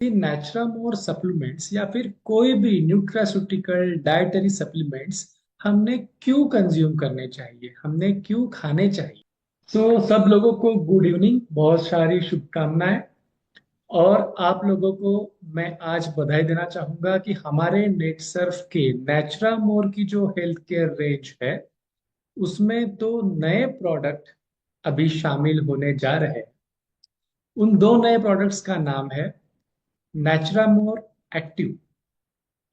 नेचुरामोर supplements या फिर कोई भी न्यूट्रास्यूटिकल डाइटरी सप्लीमेंट्स हमने क्यों कंज्यूम करने चाहिए, हमने क्यों खाने चाहिए। तो सब लोगों को गुड इवनिंग, बहुत सारी शुभकामनाएं। और आप लोगों को मैं आज बधाई देना चाहूंगा कि हमारे नेटसर्फ के नेचुरामोर की जो हेल्थ केयर रेंज है उसमें तो नए प्रोडक्ट अभी शामिल होने जा रहे हैं। उन दो नए प्रोडक्ट्स का नाम है नेचुरामोर एक्टिव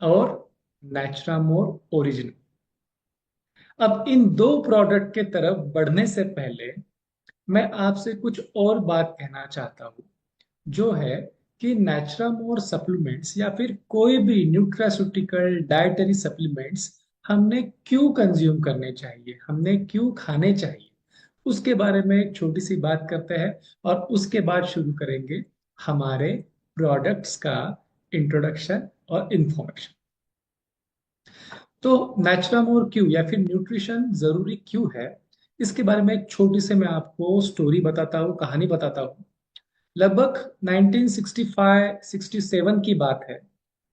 और नेचुरामोर ओरिजिनल। अब इन दो प्रोडक्ट के तरफ बढ़ने से पहले मैं आपसे कुछ और बात कहना चाहता हूँ, जो है कि नेचुरामोर सप्लीमेंट्स या फिर कोई भी न्यूट्रास्यूटिकल डाइटरी सप्लीमेंट्स हमने क्यों कंज्यूम करने चाहिए, हमने क्यों खाने चाहिए, उसके बारे में एक छोटी सी बात करते हैं। और उसके बाद शुरू करेंगे हमारे प्रोडक्ट्स का इंट्रोडक्शन और इंफॉर्मेशन। तो नेचुरामोर क्यों या फिर न्यूट्रिशन जरूरी क्यों है, इसके बारे में एक छोटी से मैं आपको स्टोरी बताता हूँ, कहानी बताता हूँ। लगभग 1965-67 की बात है,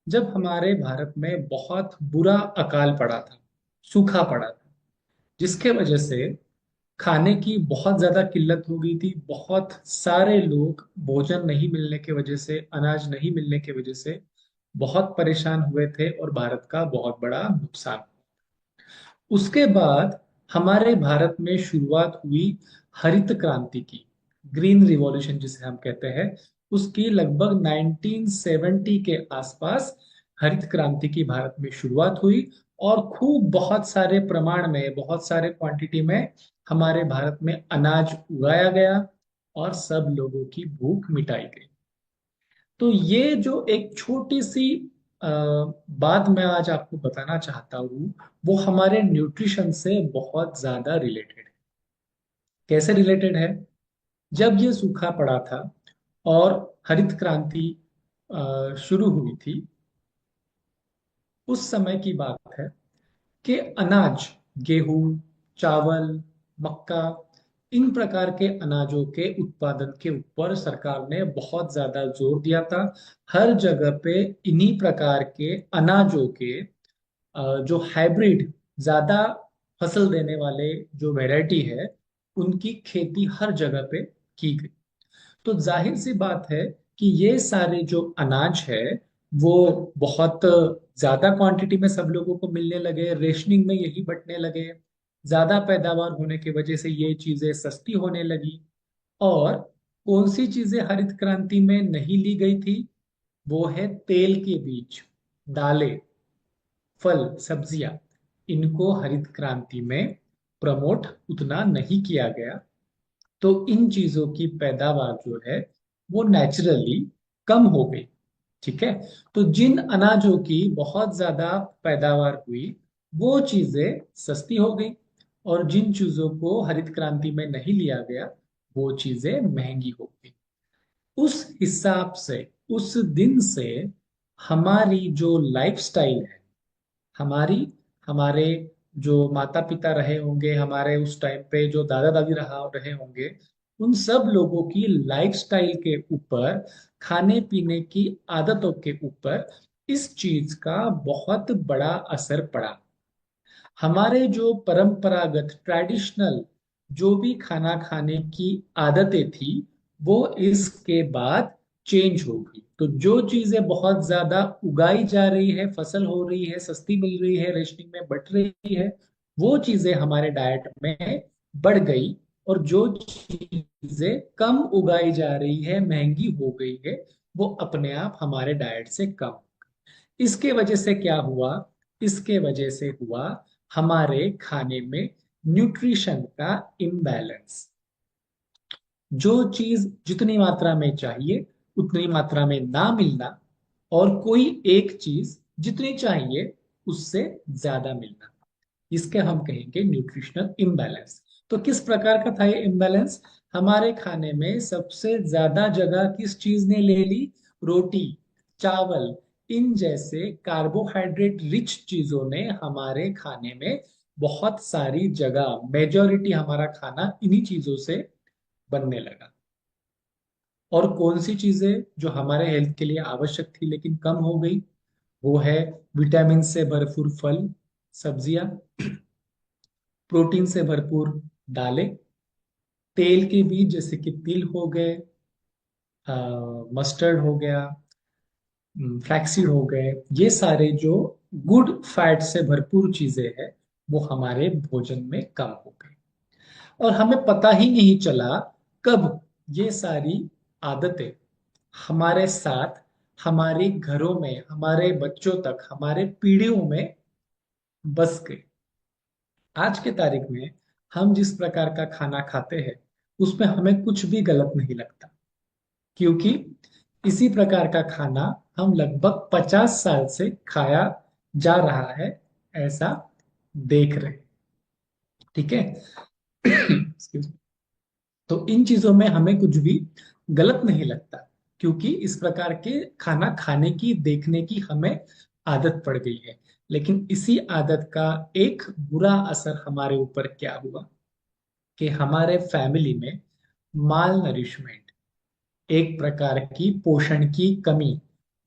जब हमारे भारत में बहुत बुरा अकाल पड़ा था, सूखा पड़ा था, जिसके वजह से खाने की बहुत ज्यादा किल्लत हो गई थी। बहुत सारे लोग भोजन नहीं मिलने की वजह से, अनाज नहीं मिलने की वजह से बहुत परेशान हुए थे और भारत का बहुत बड़ा नुकसान। उसके बाद हमारे भारत में शुरुआत हुई हरित क्रांति की, ग्रीन रिवॉल्यूशन जिसे हम कहते हैं। उसकी लगभग 1970 के आसपास हरित क्रांति की भारत में शुरुआत हुई और खूब बहुत सारे प्रमाण में, बहुत सारे क्वांटिटी में हमारे भारत में अनाज उगाया गया और सब लोगों की भूख मिटाई गई। तो ये जो एक छोटी सी अ, बात मैं आज आपको बताना चाहता हूँ, वो हमारे न्यूट्रिशन से बहुत ज्यादा रिलेटेड है। कैसे रिलेटेड है? जब ये सूखा पड़ा था और हरित क्रांति शुरू हुई थी, उस समय की बात है कि अनाज, गेहूं, चावल, मक्का, इन प्रकार के अनाजों के उत्पादन के ऊपर सरकार ने बहुत ज्यादा जोर दिया था। हर जगह पे इन्हीं प्रकार के अनाजों के जो हाइब्रिड, ज्यादा फसल देने वाले जो वैरायटी है, उनकी खेती हर जगह पे की गई। तो जाहिर सी बात है कि ये सारे जो अनाज है वो बहुत ज्यादा क्वांटिटी में सब लोगों को मिलने लगे, रेशनिंग में यही बंटने लगे। ज्यादा पैदावार होने की वजह से ये चीजें सस्ती होने लगी। और कौन सी चीजें हरित क्रांति में नहीं ली गई थी? वो है तेल के बीज, दालें, फल, सब्जियां। इनको हरित क्रांति में प्रमोट उतना नहीं किया गया। तो इन चीजों की पैदावार जो है वो नेचुरली कम हो गई। ठीक है। तो जिन अनाजों की बहुत ज्यादा पैदावार हुई, वो चीजें सस्ती हो गई। और जिन चीजों को हरित क्रांति में नहीं लिया गया, वो चीजें महंगी हो गई। उस हिसाब से, उस दिन से हमारी जो लाइफस्टाइल है, हमारी, हमारे जो माता पिता रहे होंगे, हमारे उस टाइम पे जो दादा दादी रहा रहे होंगे, उन सब लोगों की लाइफस्टाइल के ऊपर, खाने पीने की आदतों के ऊपर इस चीज का बहुत बड़ा असर पड़ा। हमारे जो परंपरागत ट्रेडिशनल जो भी खाना खाने की आदतें थी, वो इसके बाद चेंज हो गई। तो जो चीजें बहुत ज्यादा उगाई जा रही है, फसल हो रही है, सस्ती मिल रही है, रेशनिंग में बट रही है, वो चीजें हमारे डाइट में बढ़ गई। और जो चीजें कम उगाई जा रही है, महंगी हो गई है, वो अपने आप हमारे डाइट से कम। इसके वजह से क्या हुआ? इसके वजह से हुआ हमारे खाने में न्यूट्रिशन का इम्बैलेंस। जो चीज जितनी मात्रा में चाहिए उतनी मात्रा में ना मिलना, और कोई एक चीज जितनी चाहिए उससे ज्यादा मिलना, इसके हम कहेंगे न्यूट्रिशनल इम्बैलेंस। तो किस प्रकार का था ये इम्बैलेंस? हमारे खाने में सबसे ज्यादा जगह किस चीज ने ले ली? रोटी, चावल, इन जैसे कार्बोहाइड्रेट रिच चीजों ने हमारे खाने में बहुत सारी जगह, मेजॉरिटी हमारा खाना इन्हीं चीजों से बनने लगा। और कौन सी चीजें जो हमारे हेल्थ के लिए आवश्यक थी लेकिन कम हो गई, वो है विटामिन से भरपूर फल, सब्जियां, प्रोटीन से भरपूर दालें, तेल के बीज जैसे कि तिल हो गए, मस्टर्ड हो गया, फ्लैक्सीड हो गए। ये सारे जो गुड फैट से भरपूर चीजें हैं वो हमारे भोजन में कम हो गई, और हमें पता ही नहीं चला कब ये सारी आदतें हमारे साथ, हमारे घरों में, हमारे बच्चों तक, हमारे पीढ़ियों में बस गई। आज के तारीख में हम जिस प्रकार का खाना खाते हैं उसमें हमें कुछ भी गलत नहीं लगता, क्योंकि इसी प्रकार का खाना हम लगभग 50 साल से खाया जा रहा है, ऐसा देख रहे हैं। ठीक है। Excuse me। तो इन चीजों में हमें कुछ भी गलत नहीं लगता, क्योंकि इस प्रकार के खाना खाने की, देखने की हमें आदत पड़ गई है। लेकिन इसी आदत का एक बुरा असर हमारे ऊपर क्या हुआ कि हमारे फैमिली में माल नरिशमेंट, एक प्रकार की पोषण की कमी,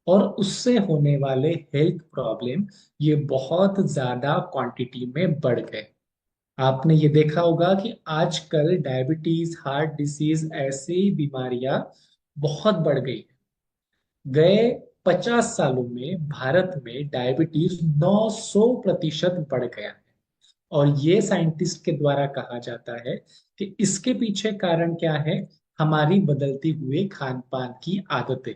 और उससे होने वाले हेल्थ प्रॉब्लम, ये बहुत ज्यादा क्वांटिटी में बढ़ गए। आपने ये देखा होगा कि आजकल डायबिटीज, हार्ट डिसीज, ऐसी बीमारियां बहुत बढ़ गई। गए 50 सालों में भारत में डायबिटीज 900% बढ़ गया है। और ये साइंटिस्ट के द्वारा कहा जाता है कि इसके पीछे कारण क्या है, हमारी बदलती हुई खान पान की आदतें,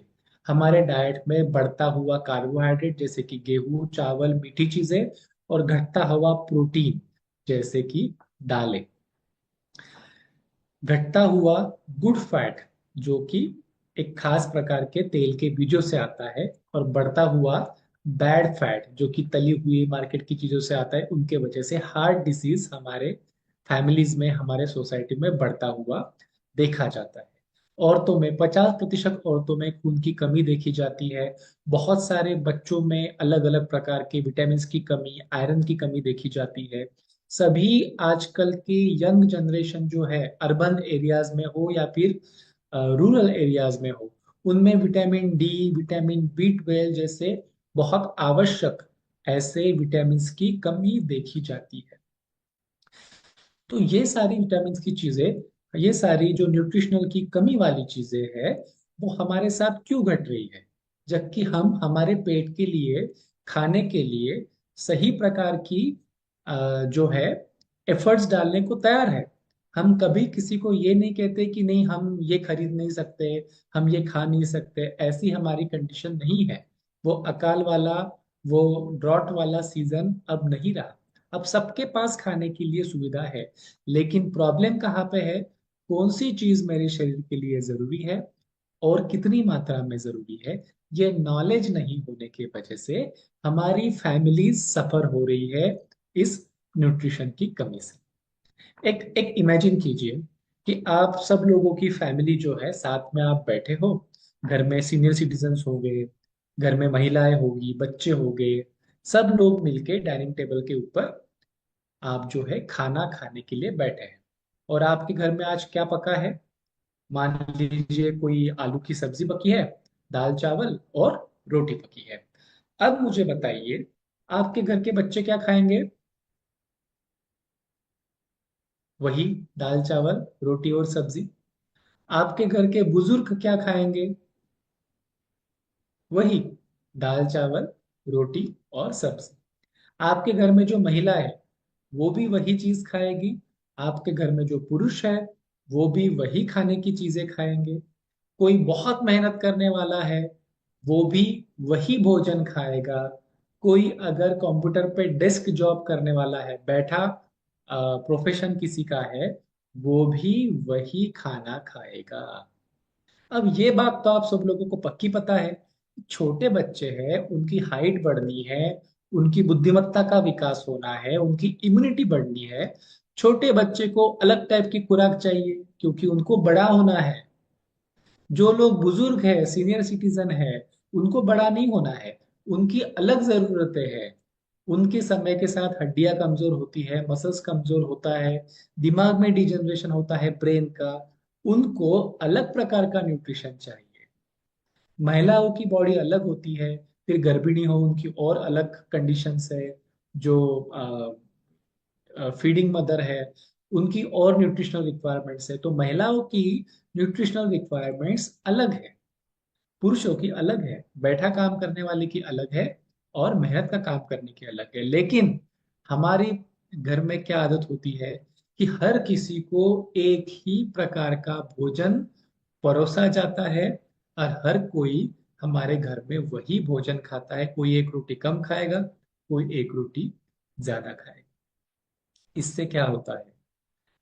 हमारे डाइट में बढ़ता हुआ कार्बोहाइड्रेट जैसे कि गेहूं, चावल, मीठी चीजें, और घटता हुआ प्रोटीन जैसे कि दालें, घटता हुआ गुड फैट जो कि एक खास प्रकार के तेल के बीजों से आता है, और बढ़ता हुआ बैड फैट जो कि तली हुई मार्केट की चीजों से आता है, उनके वजह से हार्ट डिसीज हमारे फैमिलीज में, हमारे सोसाइटी में बढ़ता हुआ देखा जाता है। औरतों में 50% औरतों में खून की कमी देखी जाती है। बहुत सारे बच्चों में अलग अलग प्रकार के विटामिन की कमी, आयरन की कमी देखी जाती है। सभी आजकल की यंग जनरेशन जो है, अर्बन एरियाज में हो या फिर रूरल एरियाज में हो, उनमें विटामिन डी, विटामिन बी 12 जैसे बहुत आवश्यक ऐसे विटामिन की कमी देखी जाती है। तो ये सारी विटामिन की चीजें, ये सारी जो न्यूट्रिशनल की कमी वाली चीजें है, वो हमारे साथ क्यों घट रही है, जबकि हम हमारे पेट के लिए, खाने के लिए सही प्रकार की जो है एफर्ट्स डालने को तैयार है। हम कभी किसी को ये नहीं कहते कि नहीं हम ये खरीद नहीं सकते, हम ये खा नहीं सकते, ऐसी हमारी कंडीशन नहीं है। वो अकाल वाला, वो ड्रॉट वाला सीजन अब नहीं रहा। अब सबके पास खाने के लिए सुविधा है, लेकिन प्रॉब्लम कहाँ पे है, कौन सी चीज मेरे शरीर के लिए जरूरी है और कितनी मात्रा में जरूरी है, ये नॉलेज नहीं होने की वजह से हमारी फैमिली सफर हो रही है इस न्यूट्रिशन की कमी से। एक एक इमेजिन कीजिए कि आप सब लोगों की फैमिली जो है, साथ में आप बैठे हो, घर में सीनियर सिटीजन्स हो गए, घर में महिलाएं होगी, बच्चे हो गए, सब लोग मिलके डाइनिंग टेबल के ऊपर आप जो है खाना खाने के लिए बैठे हैं। और आपके घर में आज क्या पका है, मान लीजिए कोई आलू की सब्जी पकी है, दाल चावल और रोटी पकी है। अब मुझे बताइए, आपके घर के बच्चे क्या खाएंगे? वही दाल चावल, रोटी और सब्जी। आपके घर के बुजुर्ग क्या खाएंगे? वही दाल चावल, रोटी और सब्जी। आपके घर में जो महिला है वो भी वही चीज खाएगी। आपके घर में जो पुरुष है वो भी वही खाने की चीजें खाएंगे। कोई बहुत मेहनत करने वाला है वो भी वही भोजन खाएगा। कोई अगर कंप्यूटर पे डेस्क जॉब करने वाला है, बैठा प्रोफेशन किसी का है, वो भी वही खाना खाएगा। अब ये बात तो आप सब लोगों को पक्की पता है, छोटे बच्चे हैं, उनकी हाइट बढ़नी है, उनकी बुद्धिमत्ता का विकास होना है, उनकी इम्यूनिटी बढ़नी है। छोटे बच्चे को अलग टाइप की खुराक चाहिए, क्योंकि उनको बड़ा होना है। जो लोग बुजुर्ग है, सीनियर सिटीजन है, उनको बड़ा नहीं होना है, उनकी अलग जरूरतें हैं। उनके समय के साथ हड्डियां कमजोर होती है, मसल्स कमजोर होता है, दिमाग में डिजनरेशन होता है ब्रेन का। उनको अलग प्रकार का न्यूट्रिशन चाहिए। महिलाओं की बॉडी अलग होती है, फिर गर्भिणी हो उनकी और अलग कंडीशंस है, जो फीडिंग मदर है उनकी और न्यूट्रिशनल रिक्वायरमेंट्स है। तो महिलाओं की न्यूट्रिशनल रिक्वायरमेंट्स अलग है, पुरुषों की अलग है, बैठा काम करने वाले की अलग है, और मेहनत का काम करने की अलग है। लेकिन हमारी घर में क्या आदत होती है कि हर किसी को एक ही प्रकार का भोजन परोसा जाता है, और हर कोई हमारे घर में वही भोजन खाता है। कोई एक रोटी कम खाएगा, कोई एक रोटी ज्यादा खाएगा। इससे क्या होता है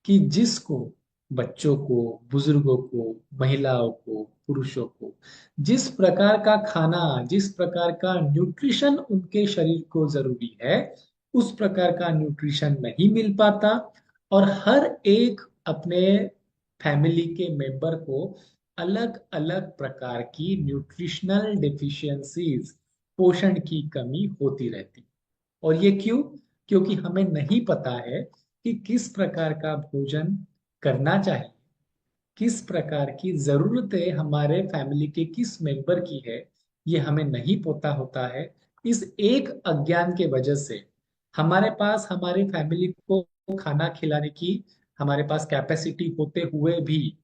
कि जिसको, बच्चों को, बुजुर्गों को, महिलाओं को, पुरुषों को जिस प्रकार का खाना, जिस प्रकार का न्यूट्रिशन उनके शरीर को जरूरी है, उस प्रकार का न्यूट्रिशन नहीं मिल पाता। और हर एक अपने फैमिली के मेंबर को अलग अलग प्रकार की न्यूट्रिशनल डेफिशिएंसीज, पोषण की कमी होती रहती। और ये क्यों? क्योंकि हमें नहीं पता है कि किस प्रकार का भोजन करना चाहिए, किस प्रकार की जरूरतें हमारे फैमिली के किस मेंबर की है, ये हमें नहीं पता होता है। इस एक अज्ञान के वजह से हमारे पास हमारी फैमिली को खाना खिलाने की हमारे पास कैपेसिटी होते हुए भी,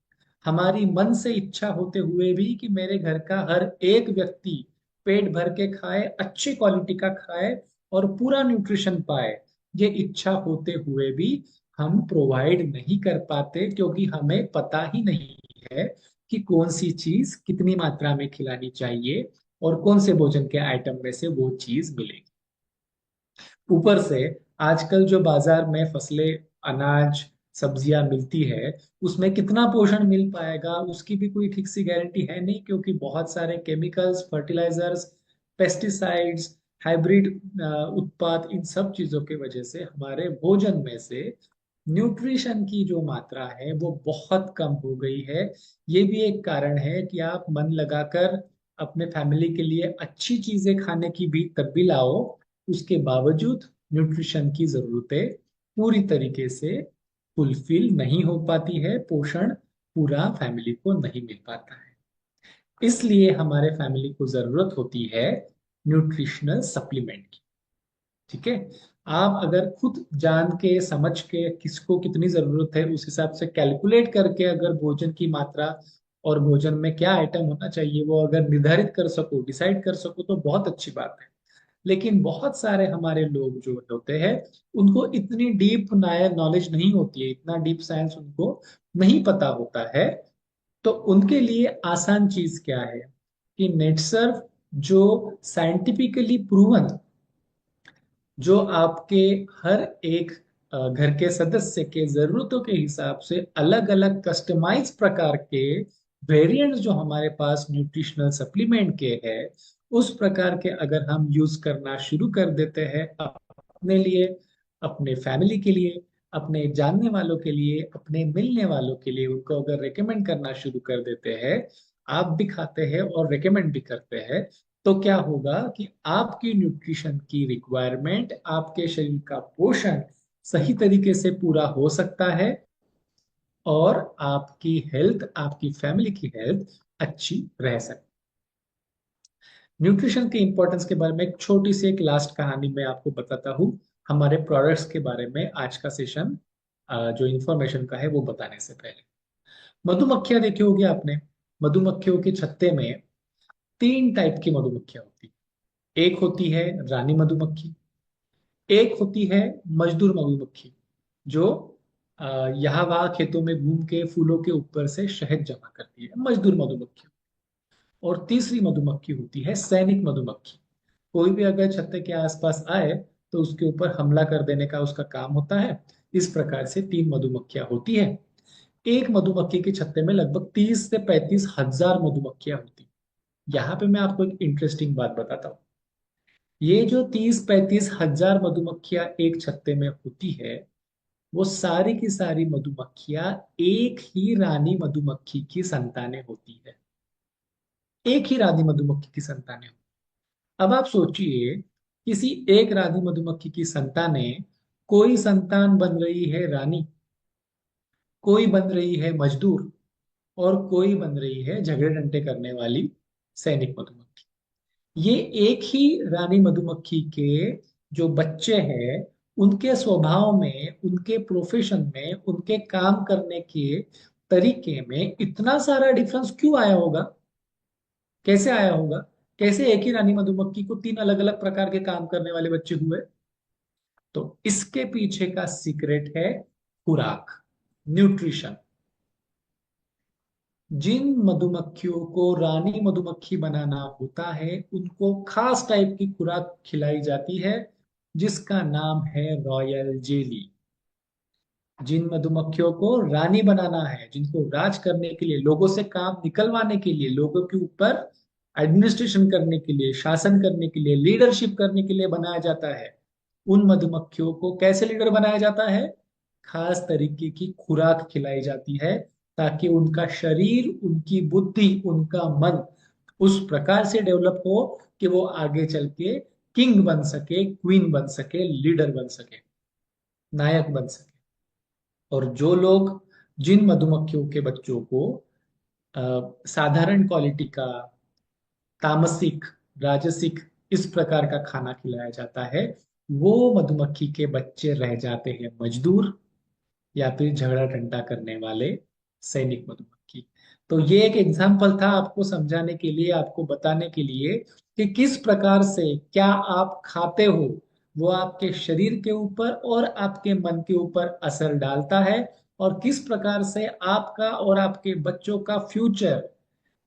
हमारी मन से इच्छा होते हुए भी कि मेरे घर का हर एक व्यक्ति पेट भर के खाए, अच्छी क्वालिटी का खाए और पूरा न्यूट्रिशन पाए, ये इच्छा होते हुए भी हम प्रोवाइड नहीं कर पाते, क्योंकि हमें पता ही नहीं है कि कौन सी चीज कितनी मात्रा में खिलानी चाहिए और कौन से भोजन के आइटम में से वो चीज मिलेगी। ऊपर से आजकल जो बाजार में फसलें, अनाज, सब्जियां मिलती है, उसमें कितना पोषण मिल पाएगा उसकी भी कोई ठीक सी गारंटी है नहीं, क्योंकि बहुत सारे केमिकल्स, फर्टिलाइजर्स, पेस्टिसाइड्स, हाइब्रिड उत्पाद, इन सब चीजों की वजह से हमारे भोजन में से न्यूट्रिशन की जो मात्रा है वो बहुत कम हो गई है। ये भी एक कारण है कि आप मन लगाकर अपने फैमिली के लिए अच्छी चीजें खाने की भी तब भी लाओ, उसके बावजूद न्यूट्रिशन की जरूरतें पूरी तरीके से फुलफिल नहीं हो पाती है, पोषण पूरा फैमिली को नहीं मिल पाता है। इसलिए हमारे फैमिली को जरूरत होती है न्यूट्रिशनल सप्लीमेंट की। ठीक है। आप अगर खुद जान के समझ के किसको कितनी जरूरत है उस हिसाब से कैलकुलेट करके अगर भोजन की मात्रा और भोजन में क्या आइटम होना चाहिए वो अगर निर्धारित कर सको, डिसाइड कर सको, तो बहुत अच्छी बात है। लेकिन बहुत सारे हमारे लोग जो होते हैं उनको इतनी डीप नॉलेज नहीं होती है, इतना डीप साइंस उनको नहीं पता होता है। तो उनके लिए आसान चीज क्या है कि नेट सर्फ, जो साइंटिफिकली प्रूवन, जो आपके हर एक घर के सदस्य के जरूरतों के हिसाब से अलग अलग कस्टमाइज प्रकार के वेरिएंट्स जो हमारे पास न्यूट्रिशनल सप्लीमेंट के हैं, उस प्रकार के अगर हम यूज करना शुरू कर देते हैं अपने लिए, अपने फैमिली के लिए, अपने जानने वालों के लिए, अपने मिलने वालों के लिए, उनको अगर रेकमेंड करना शुरू कर देते हैं, आप भी खाते हैं और रेकमेंड भी करते हैं, तो क्या होगा कि आपकी न्यूट्रिशन की रिक्वायरमेंट, आपके शरीर का पोषण सही तरीके से पूरा हो सकता है, और आपकी हेल्थ, आपकी फैमिली की हेल्थ अच्छी रह सकती है। न्यूट्रिशन के इंपॉर्टेंस के बारे में एक छोटी सी एक लास्ट कहानी मैं आपको बताता हूँ, हमारे प्रोडक्ट्स के बारे में आज का सेशन जो इंफॉर्मेशन का है वो बताने से पहले। मधुमक्खियां देखी होगी आपने। मधुमक्खियों के छत्ते में तीन टाइप की मधुमक्खियां होती हैं। एक होती है रानी मधुमक्खी, एक होती है मजदूर मधुमक्खी, जो यहाँ वहाँ खेतों में घूम के फूलों के ऊपर से शहद जमा करती है, मजदूर मधुमक्खी। और तीसरी मधुमक्खी होती है सैनिक मधुमक्खी। कोई भी अगर छत्ते के आसपास आए तो उसके ऊपर हमला कर देने का उसका काम होता है। इस प्रकार से तीन मधुमक्खियां होती है। एक मधुमक्खी के छत्ते में लगभग 30 से 35 हजार मधुमक्खियां होती। यहाँ पे मैं आपको एक इंटरेस्टिंग बात बताता हूँ। ये जो 30-35 हजार मधुमक्खियां एक छत्ते में होती है, वो सारी की सारी मधुमक्खियां एक ही रानी मधुमक्खी की संतानें होती है। एक ही रानी मधुमक्खी की संतानें। अब आप सोचिए, किसी एक रानी मधुमक्खी की संतानें, कोई संतान बन रही है रानी, कोई बन रही है मजदूर, और कोई बन रही है झगड़े टंटे करने वाली सैनिक मधुमक्खी। ये एक ही रानी मधुमक्खी के जो बच्चे हैं, उनके स्वभाव में, उनके प्रोफेशन में, उनके काम करने के तरीके में इतना सारा डिफरेंस क्यों आया होगा? कैसे आया होगा? कैसे एक ही रानी मधुमक्खी को तीन अलग अलग प्रकार के काम करने वाले बच्चे हुए? तो इसके पीछे का सीक्रेट है खुराक, न्यूट्रिशन। जिन मधुमक्खियों को रानी मधुमक्खी बनाना होता है, उनको खास टाइप की खुराक खिलाई जाती है, जिसका नाम है रॉयल जेली। जिन मधुमक्खियों को रानी बनाना है, जिनको राज करने के लिए, लोगों से काम निकलवाने के लिए, लोगों के ऊपर एडमिनिस्ट्रेशन करने के लिए, शासन करने के लिए, लीडरशिप करने के लिए बनाया जाता है, उन मधुमक्खियों को कैसे लीडर बनाया जाता है? खास तरीके की खुराक खिलाई जाती है, ताकि उनका शरीर, उनकी बुद्धि, उनका मन उस प्रकार से डेवलप हो कि वो आगे चल के किंग बन सके, क्वीन बन सके, लीडर बन सके, नायक बन सके। और जो लोग, जिन मधुमक्खियों के बच्चों को साधारण क्वालिटी का, तामसिक, राजसिक, इस प्रकार का खाना खिलाया जाता है, वो मधुमक्खी के बच्चे रह जाते हैं मजदूर, या फिर झगड़ा टंटा करने वाले सैनिक मधुमक्खी। तो ये एक एग्जाम्पल था आपको समझाने के लिए, आपको बताने के लिए कि किस प्रकार से क्या आप खाते हो वो आपके शरीर के ऊपर और आपके मन के ऊपर असर डालता है, और किस प्रकार से आपका और आपके बच्चों का फ्यूचर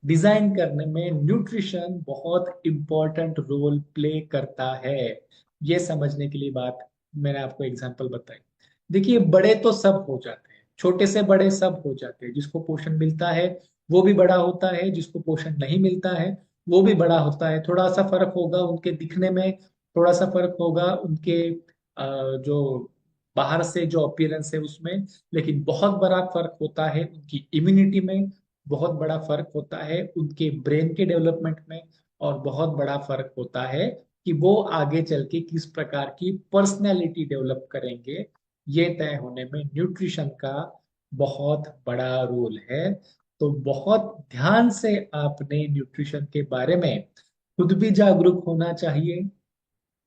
डिजाइन करने में न्यूट्रिशन बहुत इंपॉर्टेंट रोल प्ले करता है। ये समझने के लिए बात मैंने आपको एग्जांपल बताई। देखिए, बड़े तो सब हो जाते हैं, छोटे से बड़े सब हो जाते हैं। जिसको पोषण मिलता है वो भी बड़ा होता है, जिसको पोषण नहीं मिलता है वो भी बड़ा होता है। थोड़ा सा फर्क होगा उनके दिखने में, थोड़ा सा फर्क होगा उनके जो बाहर से जो अपीयरेंस है उसमें, लेकिन बहुत बड़ा फर्क होता है उनकी इम्यूनिटी में, बहुत बड़ा फर्क होता है उनके ब्रेन के डेवलपमेंट में, और बहुत बड़ा फर्क होता है कि वो आगे चल के किस प्रकार की पर्सनैलिटी डेवलप करेंगे। ये तय होने में न्यूट्रिशन का बहुत बड़ा रोल है। तो बहुत ध्यान से आपने न्यूट्रिशन के बारे में खुद भी जागरूक होना चाहिए,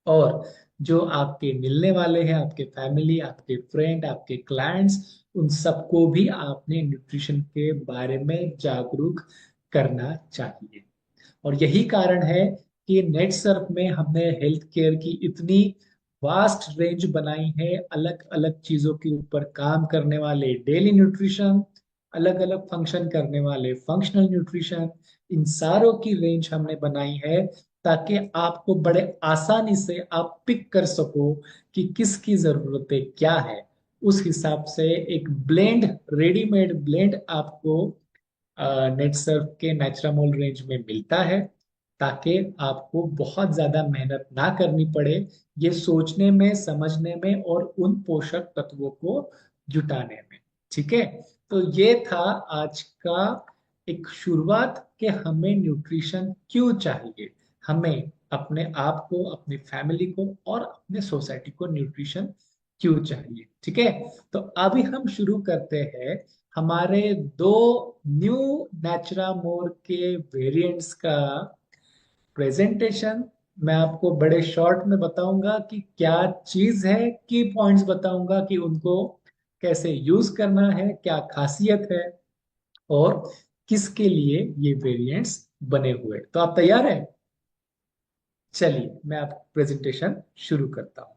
और जो आपके मिलने वाले हैं, आपके फैमिली, आपके फ्रेंड, आपके क्लाइंट्स, उन सबको भी आपने न्यूट्रिशन के बारे में जागरूक करना चाहिए। और यही कारण है कि नेट सर्फ में हमने हेल्थ केयर की इतनी वास्ट रेंज बनाई है, अलग अलग चीजों के ऊपर काम करने वाले डेली न्यूट्रिशन, अलग अलग फंक्शन करने वाले फंक्शनल न्यूट्रिशन, इन सारों की रेंज हमने बनाई है, ताकि आपको बड़े आसानी से आप पिक कर सको कि किसकी जरूरतें क्या है। उस हिसाब से एक ब्लेंड, रेडीमेड ब्लेंड आपको नेट सर्फ के नेचुरामोल रेंज में मिलता है, ताकि आपको बहुत ज्यादा मेहनत ना करनी पड़े ये सोचने में, समझने में, और उन पोषक तत्वों को जुटाने में। ठीक है? तो ये था आज का एक शुरुआत कि हमें न्यूट्रिशन क्यों चाहिए, हमें अपने आप को, अपनी फैमिली को और अपने सोसाइटी को न्यूट्रिशन क्यों चाहिए। ठीक है? तो अभी हम शुरू करते हैं हमारे दो न्यू नेचुरा मोर के वेरिएंट्स का प्रेजेंटेशन। मैं आपको बड़े शॉर्ट में बताऊंगा कि क्या चीज है, की पॉइंट्स बताऊंगा कि उनको कैसे यूज करना है, क्या खासियत है, और किसके लिए ये वेरिएंट्स बने हुए। तो आप तैयार हैं? चलिए मैं आप प्रेजेंटेशन शुरू करता हूं।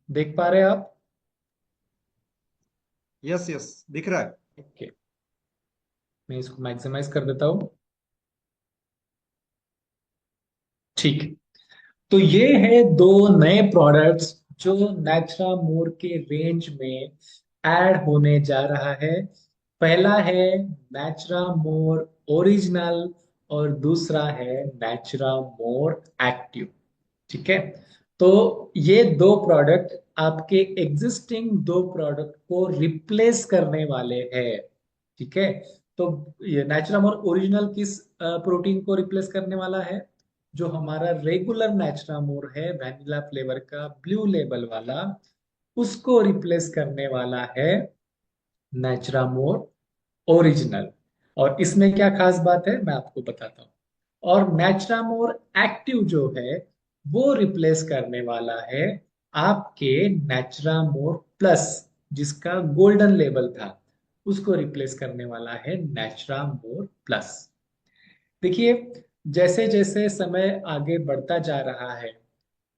देख पा रहे हैं आप? यस यस, दिख रहा है। ओके, मैं इसको मैक्सिमाइज कर देता हूँ। ठीक है। तो ये है दो नए प्रोडक्ट्स जो नेचुरा मोर के रेंज में ऐड होने जा रहा है। पहला है नेचुरा मोर ओरिजिनल, और दूसरा है नेचुरा मोर एक्टिव। ठीक है। तो ये दो प्रोडक्ट आपके एग्जिस्टिंग दो प्रोडक्ट को रिप्लेस करने वाले हैं। ठीक है। तो ये नेचुरामोर ओरिजिनल किस प्रोटीन को रिप्लेस करने वाला है? जो हमारा रेगुलर नेचुरामोर है वैनिला फ्लेवर का ब्लू लेबल वाला, उसको रिप्लेस करने वाला है नेचुरामोर ओरिजिनल। और इसमें क्या खास बात है मैं आपको बताता हूँ। और नेचुरामोर एक्टिव जो है वो रिप्लेस करने वाला है आपके नेचुरामोर प्लस, जिसका गोल्डन लेबल था, उसको रिप्लेस करने वाला है नेचुरामोर प्लस। देखिए, जैसे जैसे समय आगे बढ़ता जा रहा है,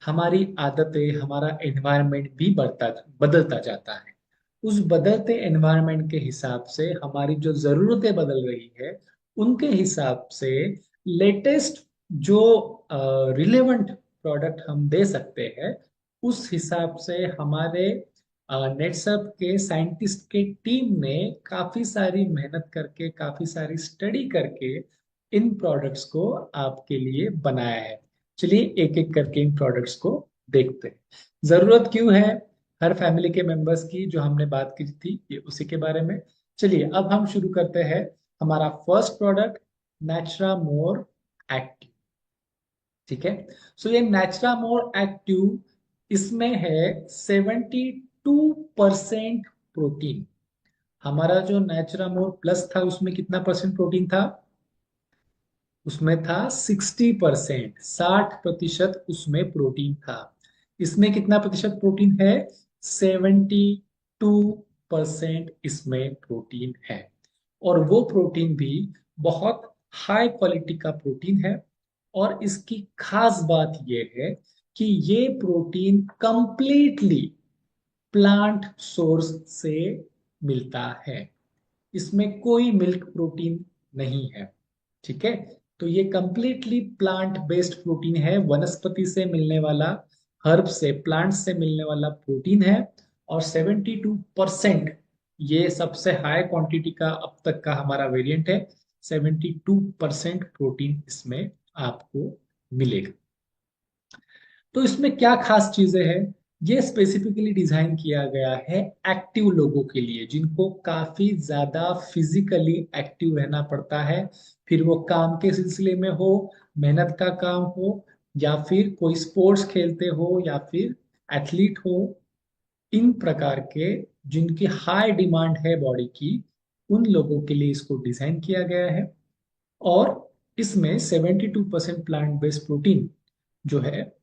हमारी आदतें, हमारा एनवायरनमेंट भी बदलता जाता है। उस बदलते एनवायरनमेंट के हिसाब से हमारी जो जरूरतें बदल रही है, उनके हिसाब से लेटेस्ट जो रिलेवेंट प्रोडक्ट हम दे सकते हैं, उस हिसाब से हमारे नेटसप के साइंटिस्ट के टीम ने काफी सारी मेहनत करके, काफी सारी स्टडी करके इन प्रोडक्ट्स को आपके लिए बनाया है। चलिए एक एक करके इन प्रोडक्ट्स को देखते हैं। जरूरत क्यों है हर फैमिली के मेंबर्स की, जो हमने बात की थी ये उसी के बारे में। चलिए अब हम शुरू करते हैं। हमारा first product Natura more active. ठीक है। सो ये नेचुरा मोर एक्टिव, इसमें है 72% प्रोटीन। हमारा जो नेचुरा मोर प्लस था उसमें कितना परसेंट प्रोटीन था? उसमें था 60%, 60% उसमें प्रोटीन था। इसमें कितना प्रतिशत प्रोटीन है? 72% इसमें प्रोटीन है। और वो प्रोटीन भी बहुत हाई क्वालिटी का प्रोटीन है। और इसकी खास बात यह है कि ये प्रोटीन कंप्लीटली प्लांट सोर्स से मिलता है। इसमें कोई मिल्क प्रोटीन नहीं है। ठीक है। तो ये कंप्लीटली प्लांट बेस्ड प्रोटीन है, वनस्पति से मिलने वाला, हर्ब से, प्लांट से मिलने वाला प्रोटीन है। और 72%, ये सबसे हाई क्वांटिटी का अब तक का हमारा वेरिएंट है। 72% प्रोटीन इसमें आपको मिलेगा। तो इसमें क्या खास चीजें हैं? ये स्पेसिफिकली डिजाइन किया गया है एक्टिव लोगों के लिए, जिनको काफी ज्यादा फिजिकली एक्टिव रहना पड़ता है। फिर वो काम के सिलसिले में हो, मेहनत का काम हो, या फिर कोई स्पोर्ट्स खेलते हो, या फिर एथलीट हो। इन प्रकार के जिनकी हाई डिमांड है बॉडी की, उन लोगों के लिए इसको डिजाइन किया गया है। और इसमें 72% प्लांट बेस्ड प्रोटीन जो है,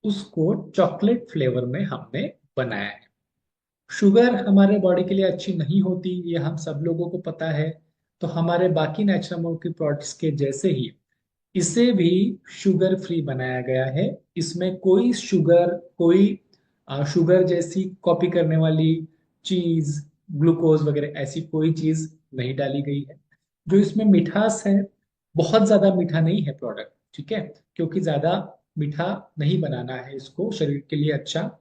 उसको चॉकलेट फ्लेवर में हमने बनाया है। शुगर हमारे बॉडी के लिए अच्छी नहीं होती, ये हम सब लोगों को पता है। तो हमारे बाकी नेचुरल के प्रोडक्ट्स के जैसे ही इसे भी शुगर फ्री बनाया गया है। इसमें कोई शुगर, कोई शुगर जैसी कॉपी करने वाली चीज, ग्लूकोज वगैरह ऐसी कोई चीज नहीं डाली गई है। जो इसमें मिठास है, बहुत ज्यादा मीठा नहीं है प्रोडक्ट। ठीक है। क्योंकि ज्यादा मीठा नहीं बनाना है इसको, शरीर के लिए अच्छा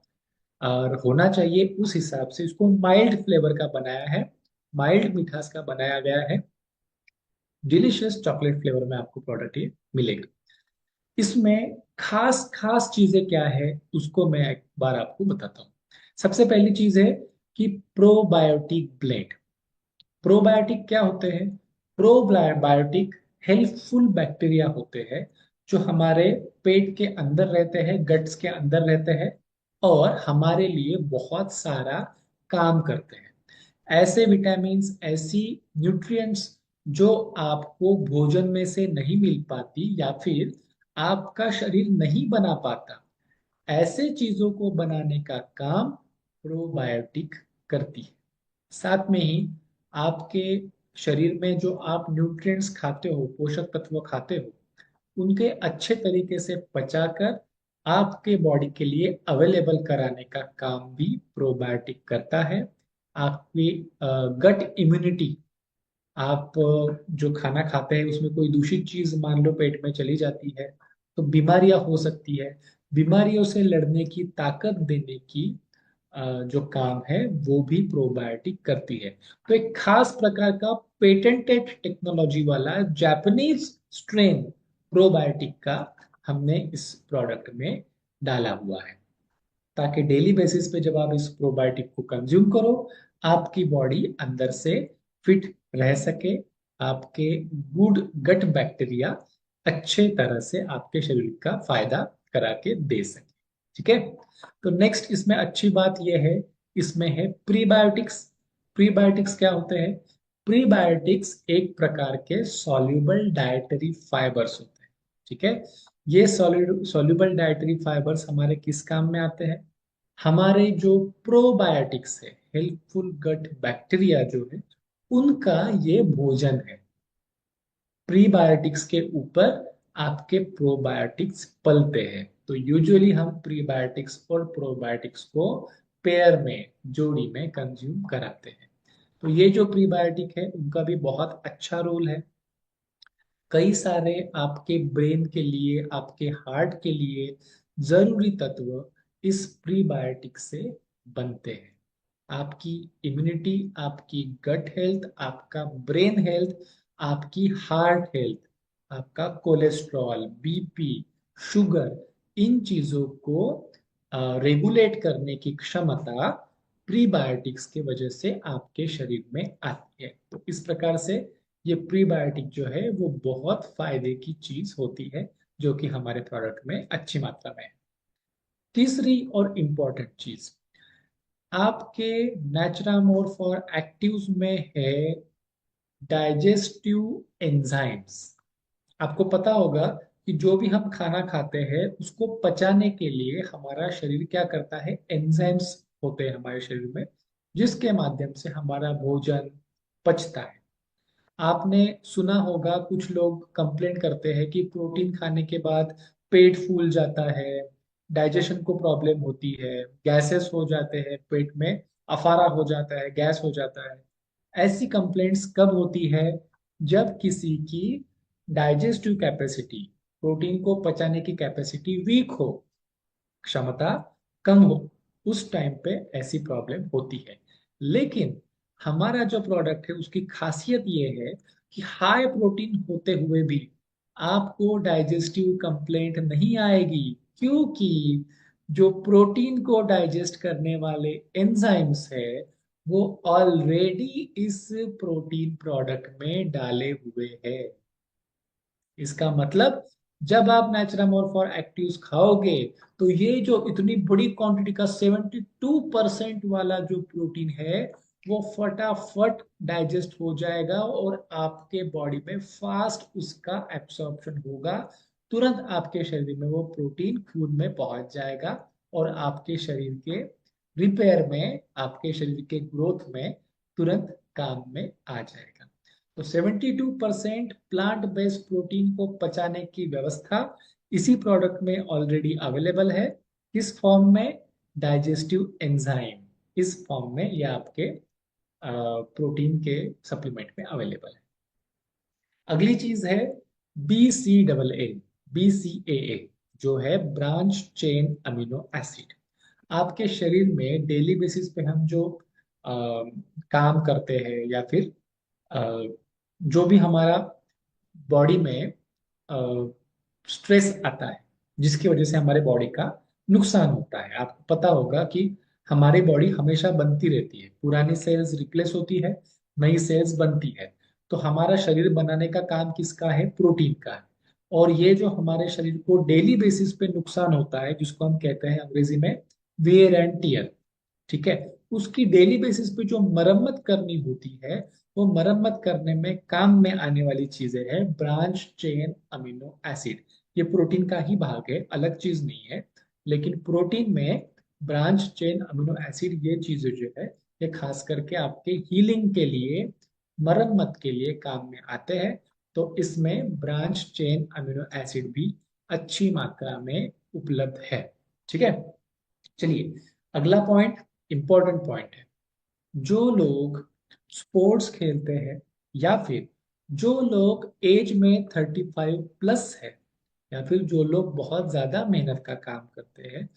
और होना चाहिए, उस हिसाब से इसको माइल्ड फ्लेवर का बनाया है, माइल्ड मिठास का बनाया गया है। डिलीशियस चॉकलेट फ्लेवर में आपको प्रोडक्ट ये मिलेगा। इसमें खास खास चीजें क्या है उसको मैं एक बार आपको बताता हूँ। सबसे पहली चीज है कि प्रोबायोटिक ब्लेंड। प्रोबायोटिक क्या होते हैं? प्रोबायोटिक हेल्पफुल बैक्टीरिया होते हैं, जो हमारे पेट के अंदर रहते हैं, गट्स के अंदर रहते हैं, और हमारे लिए बहुत सारा काम करते हैं। ऐसे विटामिन्स, ऐसी न्यूट्रिएंट्स जो आपको भोजन में से नहीं मिल पाती, या फिर आपका शरीर नहीं बना पाता, ऐसे चीजों को बनाने का काम प्रोबायोटिक करती है। साथ में ही आपके शरीर में जो आप न्यूट्रिएंट्स खाते हो, पोषक तत्व खाते हो, उनके अच्छे तरीके से पचाकर आपके बॉडी के लिए अवेलेबल कराने का काम भी प्रोबायोटिक करता है। आपकी गट इम्यूनिटी, आप जो खाना खाते हैं उसमें कोई दूषित चीज मान लो पेट में चली जाती है, तो बीमारियां हो सकती है। बीमारियों से लड़ने की ताकत देने की जो काम है वो भी प्रोबायोटिक करती है। तो एक खास प्रकार का पेटेंटेड टेक्नोलॉजी वाला जापानीज स्ट्रेन प्रोबायोटिक का हमने इस प्रोडक्ट में डाला हुआ है, ताकि डेली बेसिस पे जब आप इस प्रोबायोटिक को कंज्यूम करो, आपकी बॉडी अंदर से फिट रह सके, आपके गुड गट बैक्टीरिया अच्छे तरह से आपके शरीर का फायदा करा के दे सके। ठीक है। तो नेक्स्ट इसमें अच्छी बात यह है, इसमें है प्रीबायोटिक्स। प्रीबायोटिक्स क्या होते हैं? प्रीबायोटिक्स एक प्रकार के सॉल्युबल डाइटरी फाइबर्स होते हैं। ठीक है। ये सॉल्युबल डाइटरी फाइबर्स हमारे किस काम में आते हैं? हमारे जो प्रोबायोटिक्स है, हेल्पफुल गट बैक्टीरिया जो है, उनका ये भोजन है। प्रीबायोटिक्स के ऊपर आपके प्रोबायोटिक्स पलते हैं। तो यूजुअली हम प्रीबायोटिक्स और प्रोबायोटिक्स को पेयर में, जोड़ी में कंज्यूम कराते हैं। तो ये जो प्रीबायोटिक है उनका भी बहुत अच्छा रोल है। कई सारे आपके ब्रेन के लिए, आपके हार्ट के लिए जरूरी तत्व इस प्रीबायोटिक से बनते हैं। आपकी इम्यूनिटी, आपकी गट हेल्थ, आपका ब्रेन हेल्थ, आपकी हार्ट हेल्थ, आपका कोलेस्ट्रॉल, बीपी, शुगर, इन चीजों को रेगुलेट करने की क्षमता प्रीबायोटिक्स के वजह से आपके शरीर में आती है। तो इस प्रकार से ये प्रीबायोटिक जो है वो बहुत फायदे की चीज होती है, जो कि हमारे प्रोडक्ट में अच्छी मात्रा में है। तीसरी और इम्पोर्टेंट चीज आपके नेचुरामोर फॉर एक्टिव्स में है डाइजेस्टिव एंजाइम्स। आपको पता होगा कि जो भी हम खाना खाते हैं उसको पचाने के लिए हमारा शरीर क्या करता है? एंजाइम्स होते हैं हमारे शरीर में, जिसके माध्यम से हमारा भोजन पचता है। आपने सुना होगा कुछ लोग कंप्लेंट करते हैं कि प्रोटीन खाने के बाद पेट फूल जाता है, डाइजेशन को प्रॉब्लम होती है, गैसेस हो जाते हैं, पेट में अफारा हो जाता है, गैस हो जाता है। ऐसी कंप्लेंट्स कब होती है? जब किसी की डाइजेस्टिव कैपेसिटी, प्रोटीन को पचाने की कैपेसिटी वीक हो, क्षमता कम हो, उस टाइम पे ऐसी प्रॉब्लम होती है। लेकिन हमारा जो प्रोडक्ट है उसकी खासियत ये है कि हाई प्रोटीन होते हुए भी आपको डाइजेस्टिव कंप्लेंट नहीं आएगी, क्योंकि जो प्रोटीन को डाइजेस्ट करने वाले एंजाइम्स है वो ऑलरेडी इस प्रोटीन प्रोडक्ट में डाले हुए हैं। इसका मतलब जब आप नेचुरामोर एक्टिव्स खाओगे तो ये जो इतनी बड़ी क्वांटिटी का 72% वाला जो प्रोटीन है वो फटाफट डाइजेस्ट हो जाएगा और आपके बॉडी में फास्ट उसका एब्सॉर्प्शन होगा। तुरंत आपके शरीर में वो प्रोटीन खून में पहुंच जाएगा और आपके शरीर के रिपेयर में, आपके शरीर के ग्रोथ में तुरंत काम में आ जाएगा। तो 72% प्लांट बेस्ड प्रोटीन को पचाने की व्यवस्था इसी प्रोडक्ट में ऑलरेडी अवेलेबल है। किस फॉर्म में? डाइजेस्टिव एंजाइम, इस फॉर्म में ये आपके प्रोटीन के सप्लीमेंट में अवेलेबल है। अगली चीज है BCAA, BCAA जो है ब्रांच चेन अमीनो एसिड। आपके शरीर में डेली बेसिस पे हम जो अ, काम करते हैं या फिर जो भी हमारा बॉडी में स्ट्रेस आता है, जिसकी वजह से हमारे बॉडी का नुकसान होता है। आपको पता होगा कि हमारी बॉडी हमेशा बनती रहती है, पुरानी सेल्स रिप्लेस होती है, नई सेल्स बनती है। तो हमारा शरीर बनाने का काम किसका है? प्रोटीन का है। और ये जो हमारे शरीर को डेली बेसिस पे नुकसान होता है, जिसको हम कहते हैं अंग्रेजी में वेयर एंड टीयर, ठीक है, उसकी डेली बेसिस पे जो मरम्मत करनी होती है, वो मरम्मत करने में काम में आने वाली चीजें हैं ब्रांच चेन अमीनो एसिड। ये प्रोटीन का ही भाग है, अलग चीज नहीं है। लेकिन प्रोटीन में ब्रांच चेन अमीनो एसिड ये चीजें जो है, ये खास करके आपके हीलिंग के लिए, मरम्मत के लिए काम में आते हैं। तो इसमें ब्रांच चेन अमीनो एसिड भी अच्छी मात्रा में उपलब्ध है। ठीक है। चलिए, अगला पॉइंट इंपॉर्टेंट पॉइंट है। जो लोग स्पोर्ट्स खेलते हैं या फिर जो लोग एज में 35 प्लस है या फिर जो लोग बहुत ज्यादा मेहनत का काम करते हैं,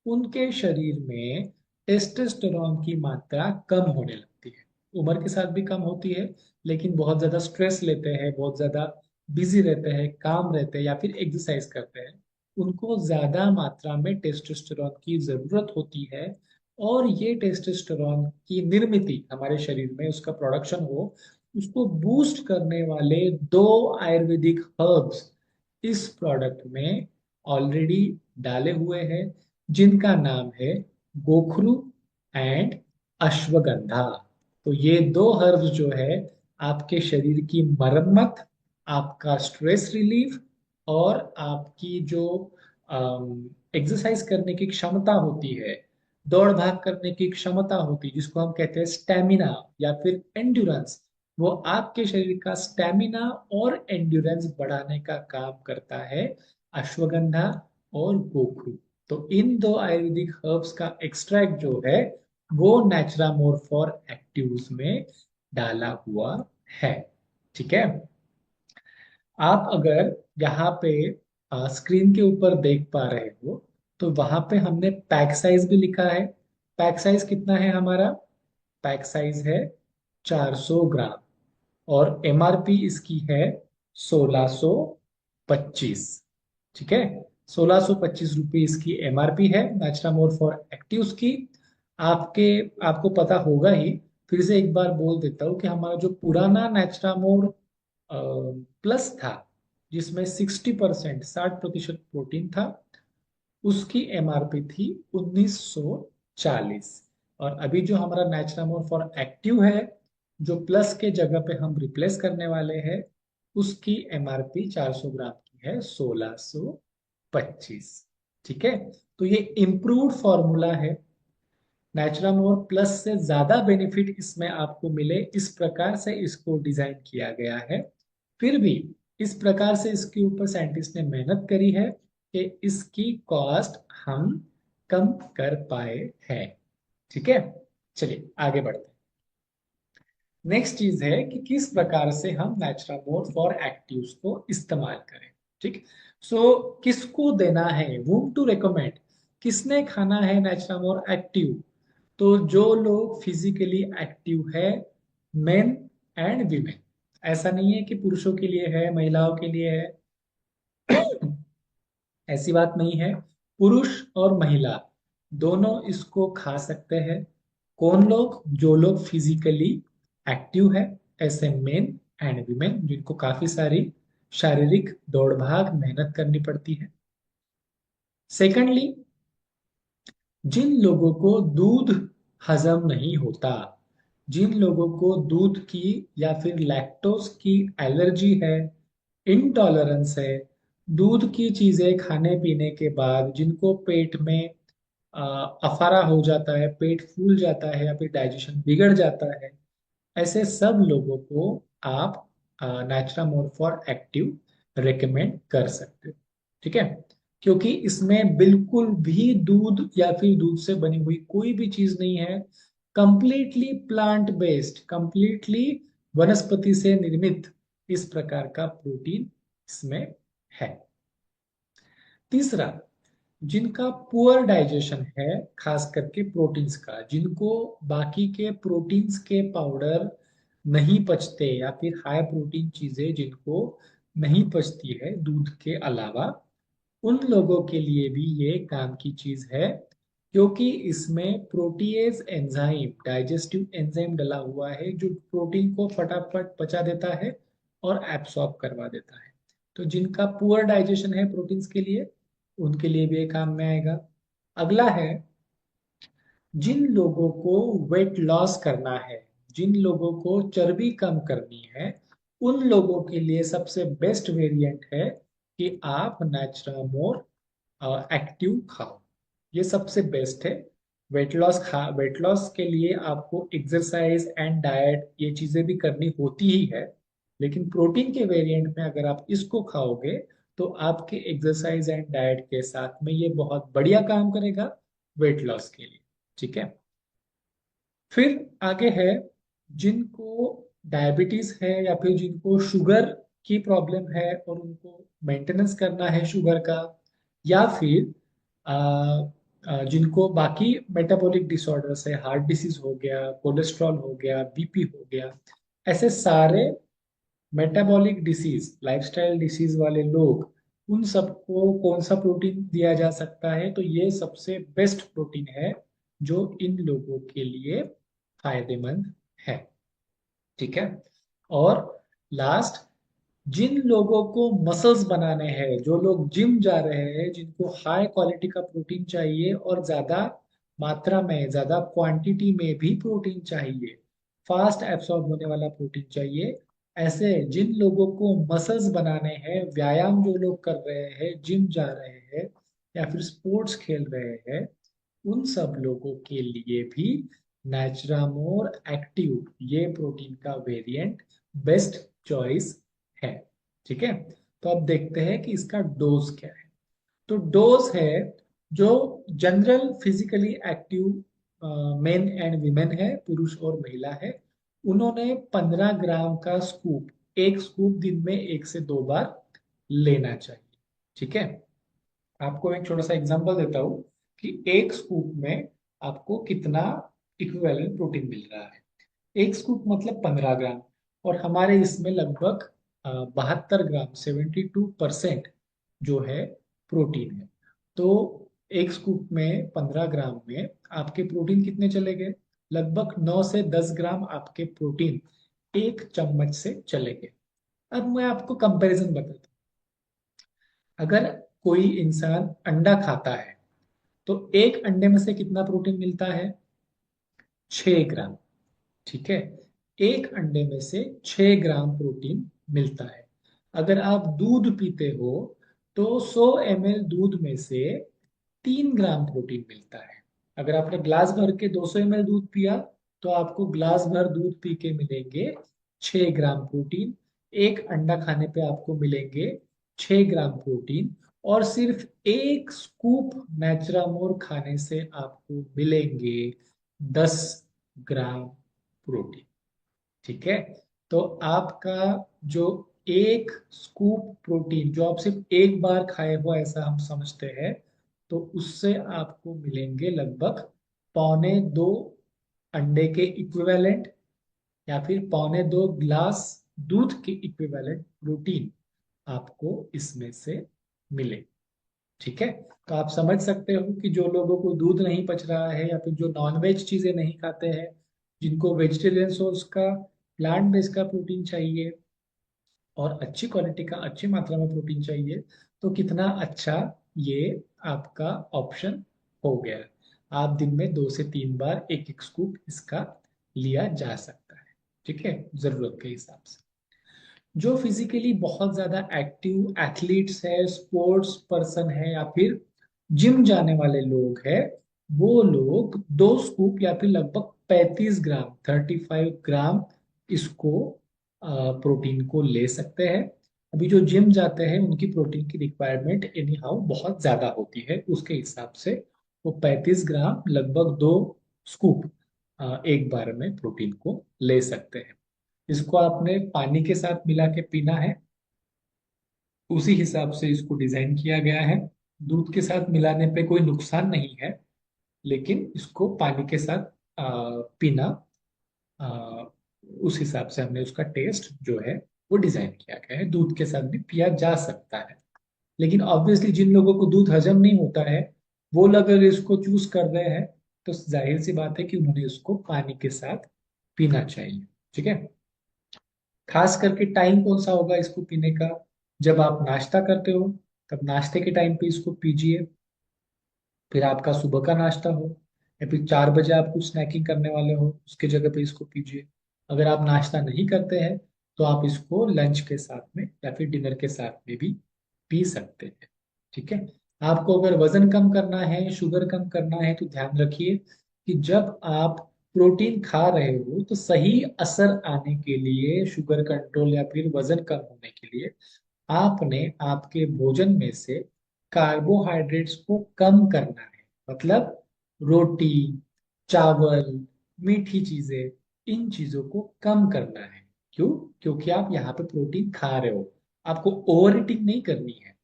उनके शरीर में टेस्टोस्टेरोन की मात्रा कम होने लगती है। उम्र के साथ भी कम होती है, लेकिन बहुत ज्यादा स्ट्रेस लेते हैं, बहुत ज्यादा बिजी रहते हैं, काम रहते हैं या फिर एक्सरसाइज करते हैं, उनको ज्यादा मात्रा में टेस्टोस्टेरॉन की जरूरत होती है। और ये टेस्टोस्टेरॉन की निर्मित हमारे शरीर में उसका प्रोडक्शन हो, उसको बूस्ट करने वाले दो आयुर्वेदिक हर्ब्स इस प्रोडक्ट में ऑलरेडी डाले हुए हैं, जिनका नाम है गोखरू एंड अश्वगंधा। तो ये दो हर्ब्स जो है आपके शरीर की मरम्मत, आपका स्ट्रेस रिलीफ और आपकी जो एक्सरसाइज करने की क्षमता होती है, दौड़ भाग करने की क्षमता होती है, जिसको हम कहते हैं स्टेमिना या फिर एंड्योरेंस, वो आपके शरीर का स्टेमिना और एंड्योरेंस बढ़ाने का काम करता है अश्वगंधा और गोखरू। तो इन दो आयुर्वेदिक हर्ब्स का एक्सट्रैक्ट जो है वो नेचुरामोर फॉर एक्टिव्स में डाला हुआ है। ठीक है। आप अगर यहाँ पे स्क्रीन के ऊपर देख पा रहे हो, तो वहां पे हमने पैक साइज भी लिखा है। पैक साइज कितना है हमारा? पैक साइज है 400 ग्राम। और एमआरपी इसकी है 1625। ठीक है, 1625 रुपये इसकी एमआरपी है नेचुरामोर फॉर एक्टिव्स की। आपके आपको पता होगा ही, फिर से एक बार बोल देता हूँ कि हमारा जो पुराना नेचुरामोर प्लस था, जिसमें 60%, 60% प्रोटीन था, उसकी एमआरपी थी 1940। और अभी जो हमारा नेचुरामोर फॉर एक्टिव है, जो प्लस के जगह पे हम रिप्लेस करने वाले हैं, उसकी एमआरपी 400 ग्राम की है 1625। ठीक है। तो ये इम्प्रूव्ड फॉर्मूला है। नेचुरामोर प्लस से ज्यादा बेनिफिट इसमें आपको मिले, इस प्रकार से इसको डिजाइन किया गया है। फिर भी इस प्रकार से इसके ऊपर साइंटिस्ट ने मेहनत करी है कि इसकी कॉस्ट हम कम कर पाए हैं। ठीक है, चलिए आगे बढ़ते हैं। नेक्स्ट चीज है कि किस प्रकार से हम नेचुरामोर फॉर एक्टिव्स को इस्तेमाल करें। ठीक। किसको देना है, whom टू रिकमेंड, किसने खाना है नेचुरामोर एक्टिव? तो जो लोग फिजिकली एक्टिव है, मेन एंड वीमेन। ऐसा नहीं है कि पुरुषों के लिए है, महिलाओं के लिए है, ऐसी बात नहीं है। पुरुष और महिला दोनों इसको खा सकते हैं। कौन लोग? जो लोग फिजिकली एक्टिव है, ऐसे मेन एंड वीमेन जिनको काफी सारी शारीरिक दौड़ भाग मेहनत करनी पड़ती है। सेकंडली, जिन लोगों को दूध हजम नहीं होता, जिन लोगों को दूध की या फिर लैक्टोज की एलर्जी है, इंटॉलरेंस है, दूध की चीजें खाने पीने के बाद जिनको पेट में अफारा हो जाता है, पेट फूल जाता है या फिर डाइजेशन बिगड़ जाता है, ऐसे सब लोगों को आप नेचुरामोर फॉर एक्टिव रेकमेंड कर सकते हो। ठीक है, क्योंकि इसमें बिल्कुल भी दूध या फिर दूध से बनी हुई कोई भी चीज नहीं है। कंप्लीटली प्लांट बेस्ड, कंप्लीटली वनस्पति से निर्मित इस प्रकार का प्रोटीन इसमें है। तीसरा, जिनका पुअर डाइजेशन है, खास करके प्रोटीन्स का, जिनको बाकी के प्रोटीन्स के पाउडर नहीं पचते या फिर हाई प्रोटीन चीजें जिनको नहीं पचती है दूध के अलावा, उन लोगों के लिए भी ये काम की चीज है। क्योंकि इसमें प्रोटीएज एंजाइम, डाइजेस्टिव एंजाइम डला हुआ है, जो प्रोटीन को फटाफट पचा देता है और एब्सॉर्ब करवा देता है। तो जिनका पुअर डाइजेशन है प्रोटीन्स के लिए, उनके लिए भी ये काम में आएगा। अगला है, जिन लोगों को वेट लॉस करना है, जिन लोगों को चर्बी कम करनी है, उन लोगों के लिए सबसे बेस्ट वेरिएंट है कि आप नेचुरामोर एक्टिव खाओ। ये सबसे बेस्ट है। वेट लॉस के लिए आपको एक्सरसाइज एंड डाइट ये चीजें भी करनी होती ही है, लेकिन प्रोटीन के वेरिएंट में अगर आप इसको खाओगे तो आपके एक्सरसाइज एंड डाइट के साथ में ये बहुत बढ़िया काम करेगा वेट लॉस के लिए। ठीक है। फिर आगे है, जिनको डायबिटीज है या फिर जिनको शुगर की प्रॉब्लम है और उनको मेंटेनेंस करना है शुगर का, या फिर आ, जिनको बाकी मेटाबॉलिक डिसऑर्डर्स है, हार्ट डिसीज हो गया, कोलेस्ट्रॉल हो गया, बीपी हो गया, ऐसे सारे मेटाबॉलिक डिसीज, लाइफस्टाइल डिसीज वाले लोग उन सबको कौन सा प्रोटीन दिया जा सकता है, तो ये सबसे बेस्ट प्रोटीन है जो इन लोगों के लिए फायदेमंद है। ठीक है। और लास्ट, जिन लोगों को मसल्स बनाने हैं, जो लोग जिम जा रहे हैं, जिनको हाई क्वालिटी का प्रोटीन चाहिए और ज्यादा मात्रा में, ज्यादा क्वांटिटी में भी प्रोटीन चाहिए, फास्ट एब्सॉर्ब होने वाला प्रोटीन चाहिए, ऐसे जिन लोगों को मसल्स बनाने हैं, व्यायाम जो लोग कर रहे हैं, जिम जा रहे हैं या फिर स्पोर्ट्स खेल रहे हैं, उन सब लोगों के लिए भी नेचुरामोर एक्टिव ये प्रोटीन का वेरिएंट बेस्ट चॉइस है। ठीक है। तो अब देखते हैं कि इसका डोज क्या है। तो डोज है, जो general physically active main and women है, पुरुष और महिला है, उन्होंने 15 ग्राम का स्कूप, एक स्कूप दिन में 1 से 2 बार लेना चाहिए। ठीक है। आपको एक छोटा सा एग्जांपल देता हूँ कि एक स्कूप में आपको कितना इक्विवेलेंट प्रोटीन मिल रहा है। एक स्कूप मतलब 15 ग्राम, और हमारे इसमें लगभग 72 ग्राम, 72% जो है प्रोटीन है। तो एक स्कूप में 15 ग्राम में आपके प्रोटीन कितने चले गए? लगभग 9 से 10 ग्राम आपके प्रोटीन एक चम्मच से चले गए। अब मैं आपको कंपैरिजन बताता हूँ। अगर कोई इंसान अंडा खाता है, तो एक अंडे में से कितना प्रोटीन मिलता है? 6 ग्राम। ठीक है। एक अंडे में से 6 ग्राम प्रोटीन मिलता है। अगर आप दूध पीते हो, तो 100 ml दूध में से 3 ग्राम प्रोटीन मिलता है। अगर आपने ग्लास भर के 200 ml दूध पिया, तो आपको ग्लास भर दूध पी के मिलेंगे 6 ग्राम प्रोटीन। एक अंडा खाने पे आपको मिलेंगे 6 ग्राम प्रोटीन। और सिर्फ एक स्कूप नेचुरामोर खाने से आपको मिलेंगे 10 ग्राम प्रोटीन। ठीक है। तो आपका जो एक स्कूप प्रोटीन, जो आप सिर्फ एक बार खाए हो ऐसा हम समझते हैं, तो उससे आपको मिलेंगे लगभग 1.25 अंडे के इक्विवेलेंट, या फिर 1.25 ग्लास दूध के इक्विवेलेंट प्रोटीन आपको इसमें से मिले। ठीक है। तो आप समझ सकते हो कि जो लोगों को दूध नहीं पच रहा है, या फिर जो नॉनवेज चीजें नहीं खाते हैं, जिनको वेजिटेरियन सोर्स का, प्लांट बेस्ड का प्रोटीन चाहिए, और अच्छी क्वालिटी का, अच्छी मात्रा में प्रोटीन चाहिए, तो कितना अच्छा ये आपका ऑप्शन हो गया। आप दिन में 2 से 3 बार एक एक स्कूप इसका लिया जा सकता है। ठीक है, जरूरत के हिसाब से। जो फिजिकली बहुत ज्यादा एक्टिव एथलीट्स है, स्पोर्ट्स पर्सन है, या फिर जिम जाने वाले लोग हैं, वो लोग 2 स्कूप या फिर लगभग 35 ग्राम, 35 ग्राम इसको प्रोटीन को ले सकते हैं। अभी जो जिम जाते हैं उनकी प्रोटीन की रिक्वायरमेंट एनी हाउ बहुत ज्यादा होती है, उसके हिसाब से वो 35 ग्राम, लगभग 2 स्कूप एक बार में प्रोटीन को ले सकते हैं। इसको आपने पानी के साथ मिला के पीना है, उसी हिसाब से इसको डिजाइन किया गया है। दूध के साथ मिलाने पे कोई नुकसान नहीं है, लेकिन इसको पानी के साथ पीना, आ, उस हिसाब से हमने उसका टेस्ट जो है वो डिजाइन किया गया है। दूध के साथ भी पिया जा सकता है, लेकिन ऑब्वियसली जिन लोगों को दूध हजम नहीं होता है, वो लोग अगर इसको चूज कर रहे हैं, तो जाहिर सी बात है कि उन्होंने इसको पानी के साथ पीना चाहिए। ठीक है। खास करके टाइम कौन सा होगा इसको पीने का? जब आप नाश्ता करते हो, तब नाश्ते के टाइम पे इसको पीजिए। फिर आपका सुबह का नाश्ता हो, या फिर 4 बजे आप कुछ स्नैकिंग करने वाले हो, उसके जगह पे इसको पीजिए। अगर आप नाश्ता नहीं करते हैं, तो आप इसको लंच के साथ में या फिर डिनर के साथ में भी पी सकते हैं। ठीक है। आपको अगर वजन कम करना है, शुगर कम करना है, तो ध्यान रखिए कि जब आप प्रोटीन खा रहे हो, तो सही असर आने के लिए, शुगर कंट्रोल या फिर वजन कम होने के लिए, आपने आपके भोजन में से कार्बोहाइड्रेट्स को कम करना है। मतलब रोटी, चावल, मीठी चीजें, इन चीजों को कम करना है। क्यों? क्योंकि आप यहाँ पे प्रोटीन खा रहे हो, आपको ओवर ईटिंग नहीं करनी है।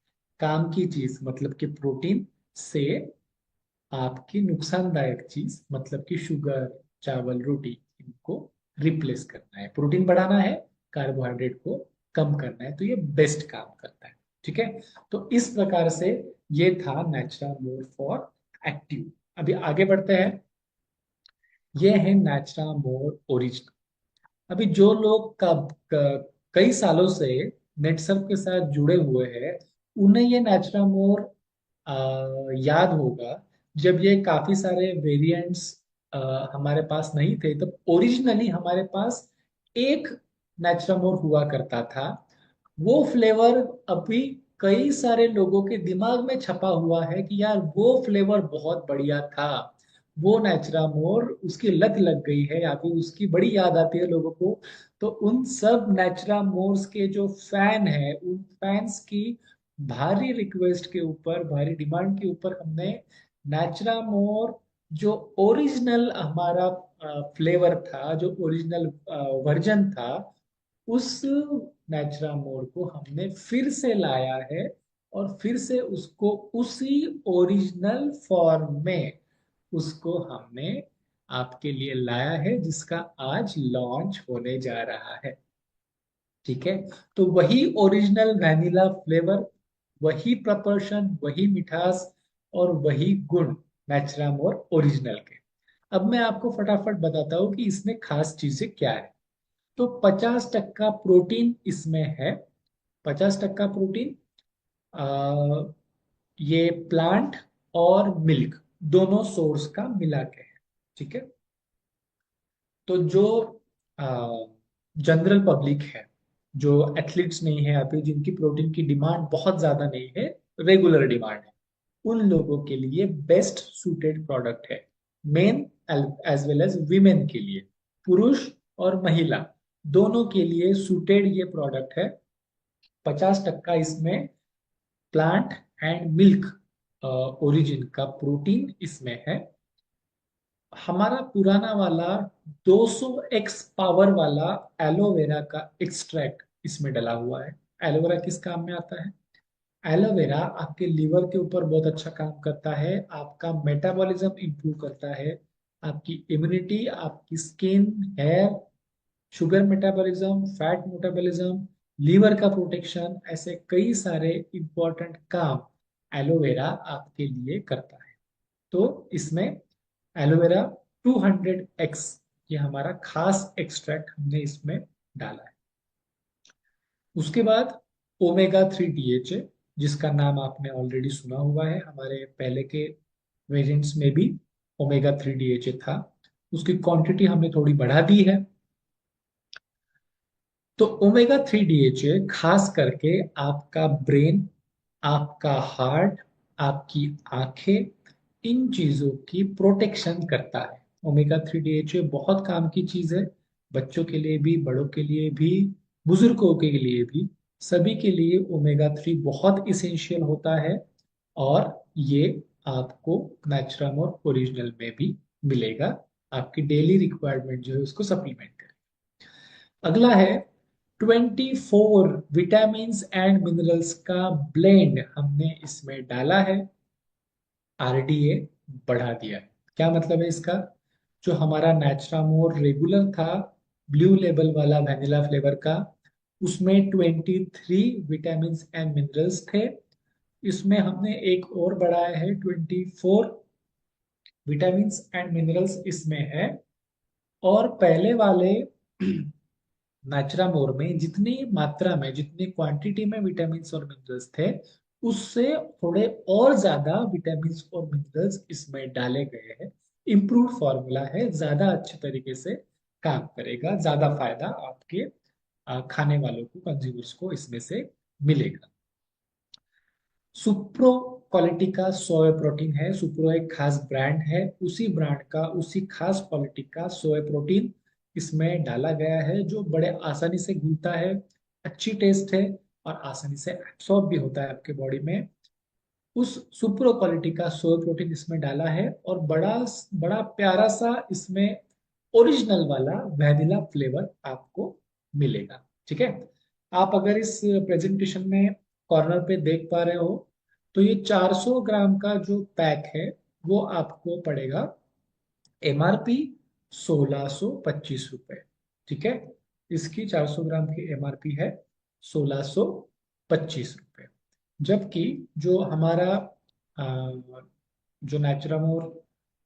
काम की चीज मतलब कि प्रोटीन से आपकी नुकसानदायक चीज मतलब कि शुगर, चावल, रोटी, इनको रिप्लेस करना है। प्रोटीन बढ़ाना है, कार्बोहाइड्रेट को कम करना है, तो ये बेस्ट काम करता है। ठीक है। तो इस प्रकार से ये था नेचुरा मोर फॉर एक्टिव। अभी आगे बढ़ते हैं। ये है नेचुरा मोर ओरिजिनल। अभी जो लोग कई सालों से नेटसर्फ के साथ जुड़े हुए हैं, उन्हें ये नेचुरा मोर याद होगा। जब ये काफी सारे वेरिएंट्स हमारे पास नहीं थे, तब ओरिजिनली हमारे पास एक नेचुरा मोर हुआ करता था। वो फ्लेवर अभी कई सारे लोगों के दिमाग में छपा हुआ है कि यार वो फ्लेवर बहुत बढ़िया था। वो नेचुरा मोर, उसकी लत लग गई है या फिर उसकी बड़ी याद आती है लोगों को। तो उन सब नेचुरा मोर्स के जो फैन हैं, उन फैंस की भारी रिक्वेस्ट के ऊपर, भारी डिमांड के ऊपर, हमने नेचुरा मोर जो ओरिजिनल हमारा फ्लेवर था, जो ओरिजिनल वर्जन था, उस नेचुरा मोर को हमने फिर से लाया है। और फिर से उसको उसी ओरिजिनल फॉर्म में उसको हमने आपके लिए लाया है, जिसका आज लॉन्च होने जा रहा है। ठीक है। तो वही ओरिजिनल वैनिला फ्लेवर, वही प्रपर्शन, वही मिठास और वही गुण नेचुरा मोर ओरिजिनल के। अब मैं आपको फटाफट बताता हूँ कि इसमें खास चीजें क्या है। तो 50% प्रोटीन इसमें है। 50% प्रोटीन ये प्लांट और मिल्क दोनों सोर्स का मिला के है। ठीक है। तो जो जनरल पब्लिक है, जो एथलीट्स नहीं है अभी, जिनकी प्रोटीन की डिमांड बहुत ज्यादा नहीं है, रेगुलर डिमांड है, उन लोगों के लिए बेस्ट सूटेड प्रोडक्ट है। Men as well as women के लिए, पुरुष और महिला दोनों के लिए सूटेड ये प्रोडक्ट है। 50% इसमें प्लांट एंड मिल्क ओरिजिन का प्रोटीन इसमें है। हमारा पुराना वाला 200x पावर वाला एलोवेरा का एक्सट्रैक्ट इसमें डला हुआ है। एलोवेरा किस काम में आता है? एलोवेरा आपके लीवर के ऊपर बहुत अच्छा काम करता है, आपका मेटाबॉलिज्म इंप्रूव करता है, आपकी इम्यूनिटी, आपकी skin, hair, sugar metabolism, fat metabolism, liver का प्रोटेक्शन, ऐसे कई सारे इंपॉर्टेंट काम एलोवेरा आपके लिए करता है। तो इसमें एलोवेरा 200x, ये हमारा खास एक्सट्रैक्ट हमने इसमें डाला है। उसके बाद ओमेगा 3 DHA, जिसका नाम आपने ऑलरेडी सुना हुआ है, हमारे पहले के वेरिएंट्स में भी ओमेगा 3 DHA था। उसकी क्वांटिटी हमने थोड़ी बढ़ा दी है। तो ओमेगा 3 DHA खास करके आपका ब्रेन, आपका हार्ट, आपकी आंखें, इन चीजों की प्रोटेक्शन करता है। ओमेगा 3 DHA बहुत काम की चीज है, बच्चों के लिए भी, बड़ों के लिए भी, बुजुर्गों के लिए भी, सभी के लिए ओमेगा 3 बहुत इसेंशियल होता है। और ये आपको नेचुरम और ओरिजिनल में भी मिलेगा, आपकी डेली रिक्वायरमेंट जो है उसको सप्लीमेंट करें। अगला है 24 विटामिन एंड मिनरल्स का ब्लेंड हमने इसमें डाला है। RDA बढ़ा दिया है। क्या मतलब है इसका? जो हमारा नेचुरामोर रेगुलर था, ब्लू लेबल वाला वैनिला फ्लेवर का, उसमें 23 विटामिन एंड मिनरल्स थे। इसमें हमने एक और बढ़ाया है, 24 विटामिन एंड मिनरल्स इसमें है। और पहले वाले नेचुरामोर में जितनी मात्रा में, जितनी क्वांटिटी में विटामिन और मिनरल्स थे, उससे थोड़े और ज्यादा विटामिन और मिनरल्स इसमें डाले गए हैं। इम्प्रूव फॉर्मूला है, ज्यादा अच्छे तरीके से काम करेगा, ज्यादा फायदा आपके खाने वालों को, कंज्यूमर्स को इसमें से मिलेगा। सुप्रो क्वालिटी का सोया प्रोटीन है। सुप्रो एक खास ब्रांड है, उसी ब्रांड का, उसी खास क्वालिटी का सोया प्रोटीन इसमें डाला गया है, जो बड़े आसानी से घुलता है, अच्छी टेस्ट है और आसानी से एब्सॉर्ब भी होता है आपके बॉडी में। उस सुप्रो क्वालिटी का सोया प्रोटीन इसमें डाला है, और बड़ा बड़ा प्यारा सा इसमें ओरिजिनल वाला वैनिला फ्लेवर आपको मिलेगा। ठीक है। आप अगर इस प्रेजेंटेशन में कॉर्नर पे देख पा रहे हो, तो ये 400 ग्राम का जो पैक है, वो आपको पड़ेगा MRP 1625 रुपए। ठीक है। इसकी 400 ग्राम की MRP है 1625 रुपए। जबकि जो हमारा अ, जो नेचुरामोर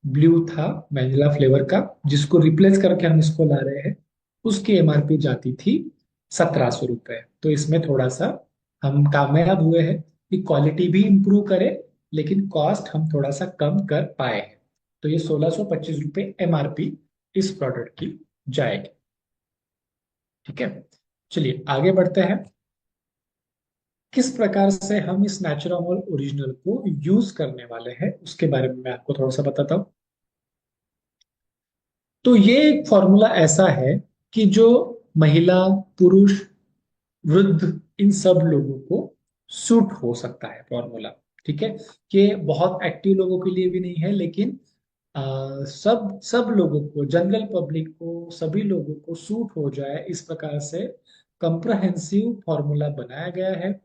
ब्लू था वैनिला फ्लेवर का, जिसको रिप्लेस करके हम इसको ला रहे हैं, उसकी एमआरपी जाती थी 1700 रुपये। तो इसमें थोड़ा सा हम कामयाब हुए हैं कि क्वालिटी भी इंप्रूव करे, लेकिन कॉस्ट हम थोड़ा सा कम कर पाए हैं। तो ये 1625 रुपये एमआरपी इस प्रोडक्ट की जाएगी। ठीक है, चलिए आगे बढ़ते हैं। किस प्रकार से हम इस नेचुरामोल ओरिजिनल को यूज करने वाले हैं उसके बारे में मैं आपको थोड़ा सा बताता हूँ। तो ये एक फॉर्मूला ऐसा है कि जो महिला, पुरुष, वृद्ध, इन सब लोगों को सूट हो सकता है फॉर्मूला। ठीक है, ये बहुत एक्टिव लोगों के लिए भी नहीं है, लेकिन सब सब लोगों को, जनरल पब्लिक को, सभी लोगों को सूट हो जाए इस प्रकार से कंप्रहेंसिव फॉर्मूला बनाया गया है,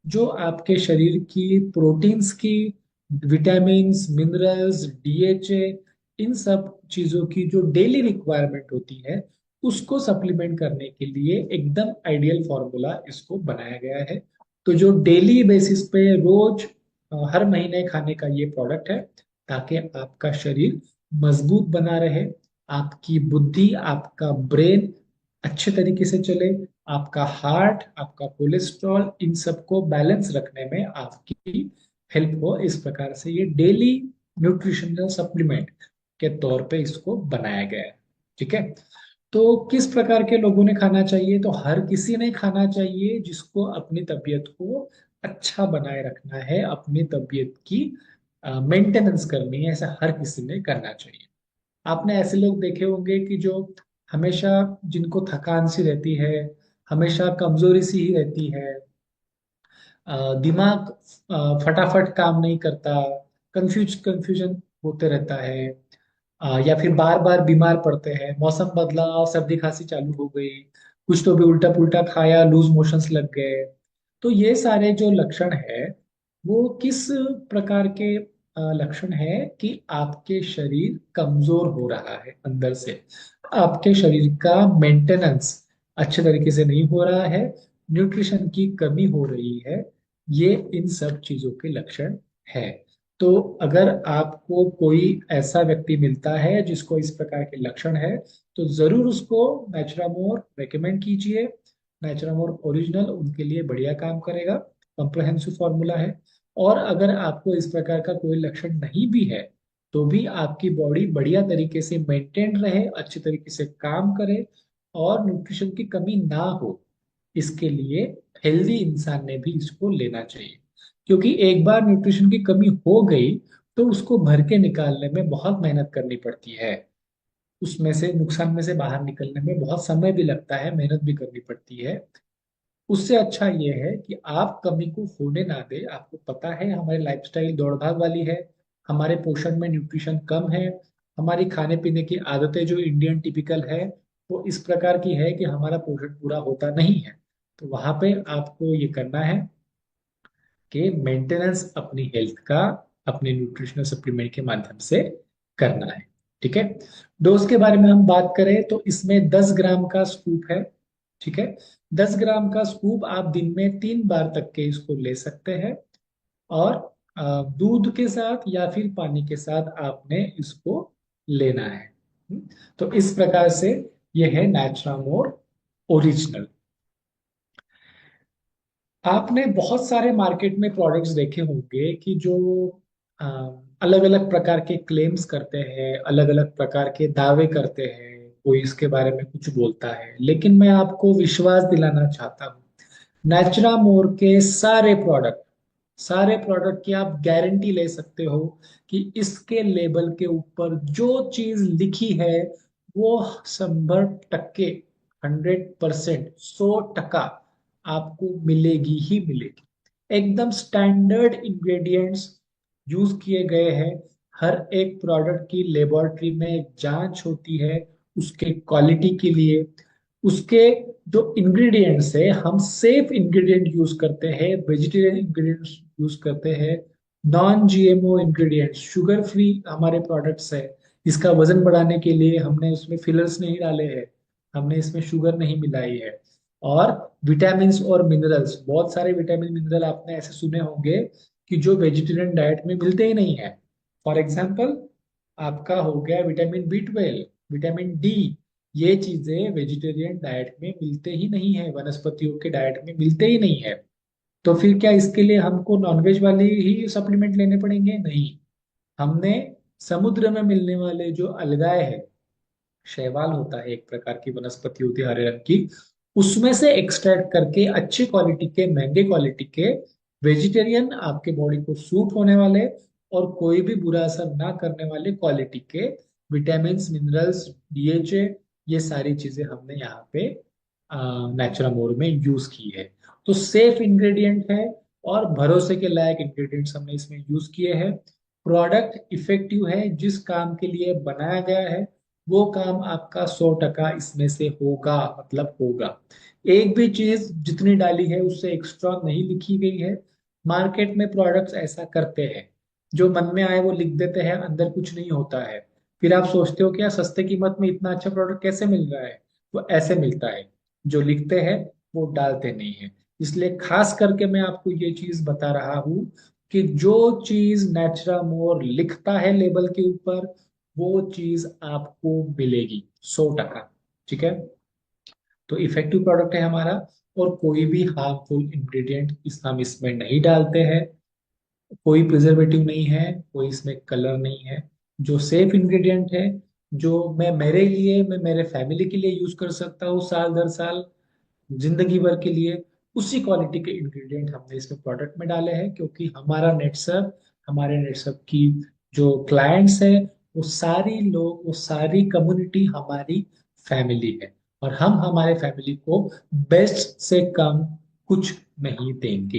जो आपके शरीर की प्रोटीन्स की, विटामिन्स, मिनरल्स, डीएचए, इन सब चीजों की जो डेली रिक्वायरमेंट होती है उसको सप्लीमेंट करने के लिए एकदम आइडियल फॉर्मूला इसको बनाया गया है। तो जो डेली बेसिस पे रोज हर महीने खाने का ये प्रोडक्ट है, ताकि आपका शरीर मजबूत बना रहे, आपकी बुद्धि, आपका ब्रेन अच्छे तरीके से चले, आपका हार्ट, आपका कोलेस्ट्रॉल, इन सबको बैलेंस रखने में आपकी हेल्प हो। इस प्रकार से ये डेली न्यूट्रिशनल सप्लीमेंट के तौर पे इसको बनाया गया है। ठीक है, तो किस प्रकार के लोगों ने खाना चाहिए? तो हर किसी ने खाना चाहिए जिसको अपनी तबीयत को अच्छा बनाए रखना है, अपनी तबीयत की मेंटेनेंस करनी है, ऐसा हर किसी ने करना चाहिए। आपने ऐसे लोग देखे होंगे कि जो हमेशा, जिनको थकान सी रहती है, हमेशा कमजोरी सी ही रहती है, दिमाग फटाफट काम नहीं करता, कंफ्यूजन होते रहता है, या फिर बार बार बीमार पड़ते हैं, मौसम बदला, सर्दी खांसी चालू हो गई, कुछ तो भी उल्टा पुल्टा खाया, लूज मोशंस लग गए। तो ये सारे जो लक्षण है वो किस प्रकार के लक्षण है कि आपके शरीर कमजोर हो रहा है अंदर से, आपके शरीर का मेंटेनेंस अच्छे तरीके से नहीं हो रहा है, न्यूट्रिशन की कमी हो रही है। ये इन सब चीजों के लक्षण है। तो अगर आपको कोई ऐसा व्यक्ति मिलता है जिसको इस प्रकार के लक्षण है, तो जरूर उसको नेचुरामोर रेकमेंड कीजिए। नेचुरामोर ओरिजिनल उनके लिए बढ़िया काम करेगा, कॉम्प्रहेंसिव फॉर्मूला है। और अगर आपको इस प्रकार का कोई लक्षण नहीं भी है, तो भी आपकी बॉडी बढ़िया तरीके से मेंटेन रहे, अच्छे तरीके से काम करे, और न्यूट्रिशन की कमी ना हो, इसके लिए हेल्दी इंसान ने भी इसको लेना चाहिए। क्योंकि एक बार न्यूट्रिशन की कमी हो गई तो उसको भर के निकालने में बहुत मेहनत करनी पड़ती है, उसमें से, नुकसान में से बाहर निकलने में बहुत समय भी लगता है, मेहनत भी करनी पड़ती है। उससे अच्छा ये है कि आप कमी को होने ना दे। आपको पता है हमारी लाइफस्टाइल दौड़ भाग वाली है, हमारे पोषण में न्यूट्रिशन कम है, हमारी खाने पीने की आदतें जो इंडियन टिपिकल है वो इस प्रकार की है कि हमारा पोषण पूरा होता नहीं है। तो वहां पे आपको ये करना है कि मेंटेनेंस अपनी हेल्थ का अपने न्यूट्रिशनल सप्लीमेंट के माध्यम से करना है। ठीक है, डोज के बारे में हम बात करें तो इसमें 10 ग्राम का स्कूप है। ठीक है, 10 ग्राम का स्कूप आप दिन में 3 बार तक के इसको ले सकते हैं, और दूध के साथ या फिर पानी के साथ आपने इसको लेना है। तो इस प्रकार से ये है नेचुरामोर ओरिजिनल। आपने बहुत सारे मार्केट में प्रोडक्ट्स देखे होंगे कि जो अलग अलग प्रकार के क्लेम्स करते हैं, अलग अलग प्रकार के दावे करते हैं, कोई इसके बारे में कुछ बोलता है, लेकिन मैं आपको विश्वास दिलाना चाहता हूँ, नेचुरामोर के सारे प्रोडक्ट की आप गारंटी ले सकते हो कि इसके लेबल के ऊपर जो चीज लिखी है वो 100%, 100%, 100% आपको मिलेगी ही मिलेगी। एकदम स्टैंडर्ड इंग्रेडिएंट्स यूज किए गए हैं। हर एक प्रोडक्ट की लेबोरेटरी में एक जांच होती है उसके क्वालिटी के लिए। उसके जो इंग्रेडिएंट्स है, हम सेफ इंग्रेडिएंट यूज करते हैं, वेजिटेरियन इंग्रेडिएंट्स यूज करते हैं, non GMO ingredients, sugar free हमारे प्रोडक्ट्स है। इसका वजन बढ़ाने के लिए हमने उसमें फिलर्स नहीं डाले हैं, हमने इसमें शुगर नहीं मिलाई है। और विटामिन्स और मिनरल्स, बहुत सारे विटामिन मिनरल आपने ऐसे सुने होंगे कि जो वेजिटेरियन डाइट में मिलते ही नहीं है। फॉर एग्जाम्पल, आपका हो गया विटामिन B12, विटामिन D। ये चीजें वेजिटेरियन डाइट में मिलते ही नहीं है, वनस्पतियों के डाइट में मिलते ही नहीं है। तो फिर क्या इसके लिए हमको नॉनवेज वाले ही सप्लीमेंट लेने पड़ेंगे? नहीं। हमने समुद्र में मिलने वाले जो अलगाए है, शैवाल होता है एक प्रकार की वनस्पति होती है हरे रंग की, उसमें से एक्सट्रैक्ट करके अच्छी क्वालिटी के, महंगे क्वालिटी के, वेजिटेरियन आपके बॉडी को सूट होने वाले और कोई भी बुरा असर ना करने वाले क्वालिटी के विटामिन मिनरल्स, DHA, ये सारी चीजें हमने यहाँ पे नेचुरामोर में यूज की है। तो सेफ इंग्रेडिएंट है और भरोसे के लायक इंग्रेडिएंट्स हमने इसमें यूज किए हैं। प्रोडक्ट इफेक्टिव है, जिस काम के लिए बनाया गया है वो काम आपका 100% इसमें से होगा, मतलब होगा। एक भी चीज जितनी डाली है उससे एक्स्ट्रा नहीं लिखी गई है। मार्केट में प्रोडक्ट्स ऐसा करते हैं, जो मन में आए वो लिख देते हैं, अंदर कुछ नहीं होता है। फिर आप सोचते हो कि यार सस्ते कीमत में इतना अच्छा प्रोडक्ट कैसे मिल रहा है? वो ऐसे मिलता है, जो लिखते हैं वो डालते नहीं है। इसलिए खास करके मैं आपको ये चीज बता रहा हूँ कि जो चीज नेचुरामोर लिखता है लेबल के ऊपर, वो चीज आपको मिलेगी 100%। ठीक है? तो इफेक्टिव प्रोडक्ट है हमारा, और कोई भी हार्मफुल इंग्रेडिएंट हम इसमें नहीं डालते हैं। कोई प्रिजर्वेटिव नहीं है, कोई इसमें कलर नहीं है। जो सेफ इंग्रेडिएंट है, जो मैं मेरे लिए, मैं मेरे फैमिली के लिए यूज कर सकता हूँ साल दर साल, जिंदगी भर के लिए, उसी क्वालिटी के इंग्रेडिएंट हमने इसमें प्रोडक्ट में डाले हैं। क्योंकि हमारे नेटसर्फ की जो क्लाइंट्स है, वो सारी लोग, वो सारी कम्युनिटी हमारी फैमिली है, और हम हमारे फैमिली को बेस्ट से कम कुछ नहीं देंगे।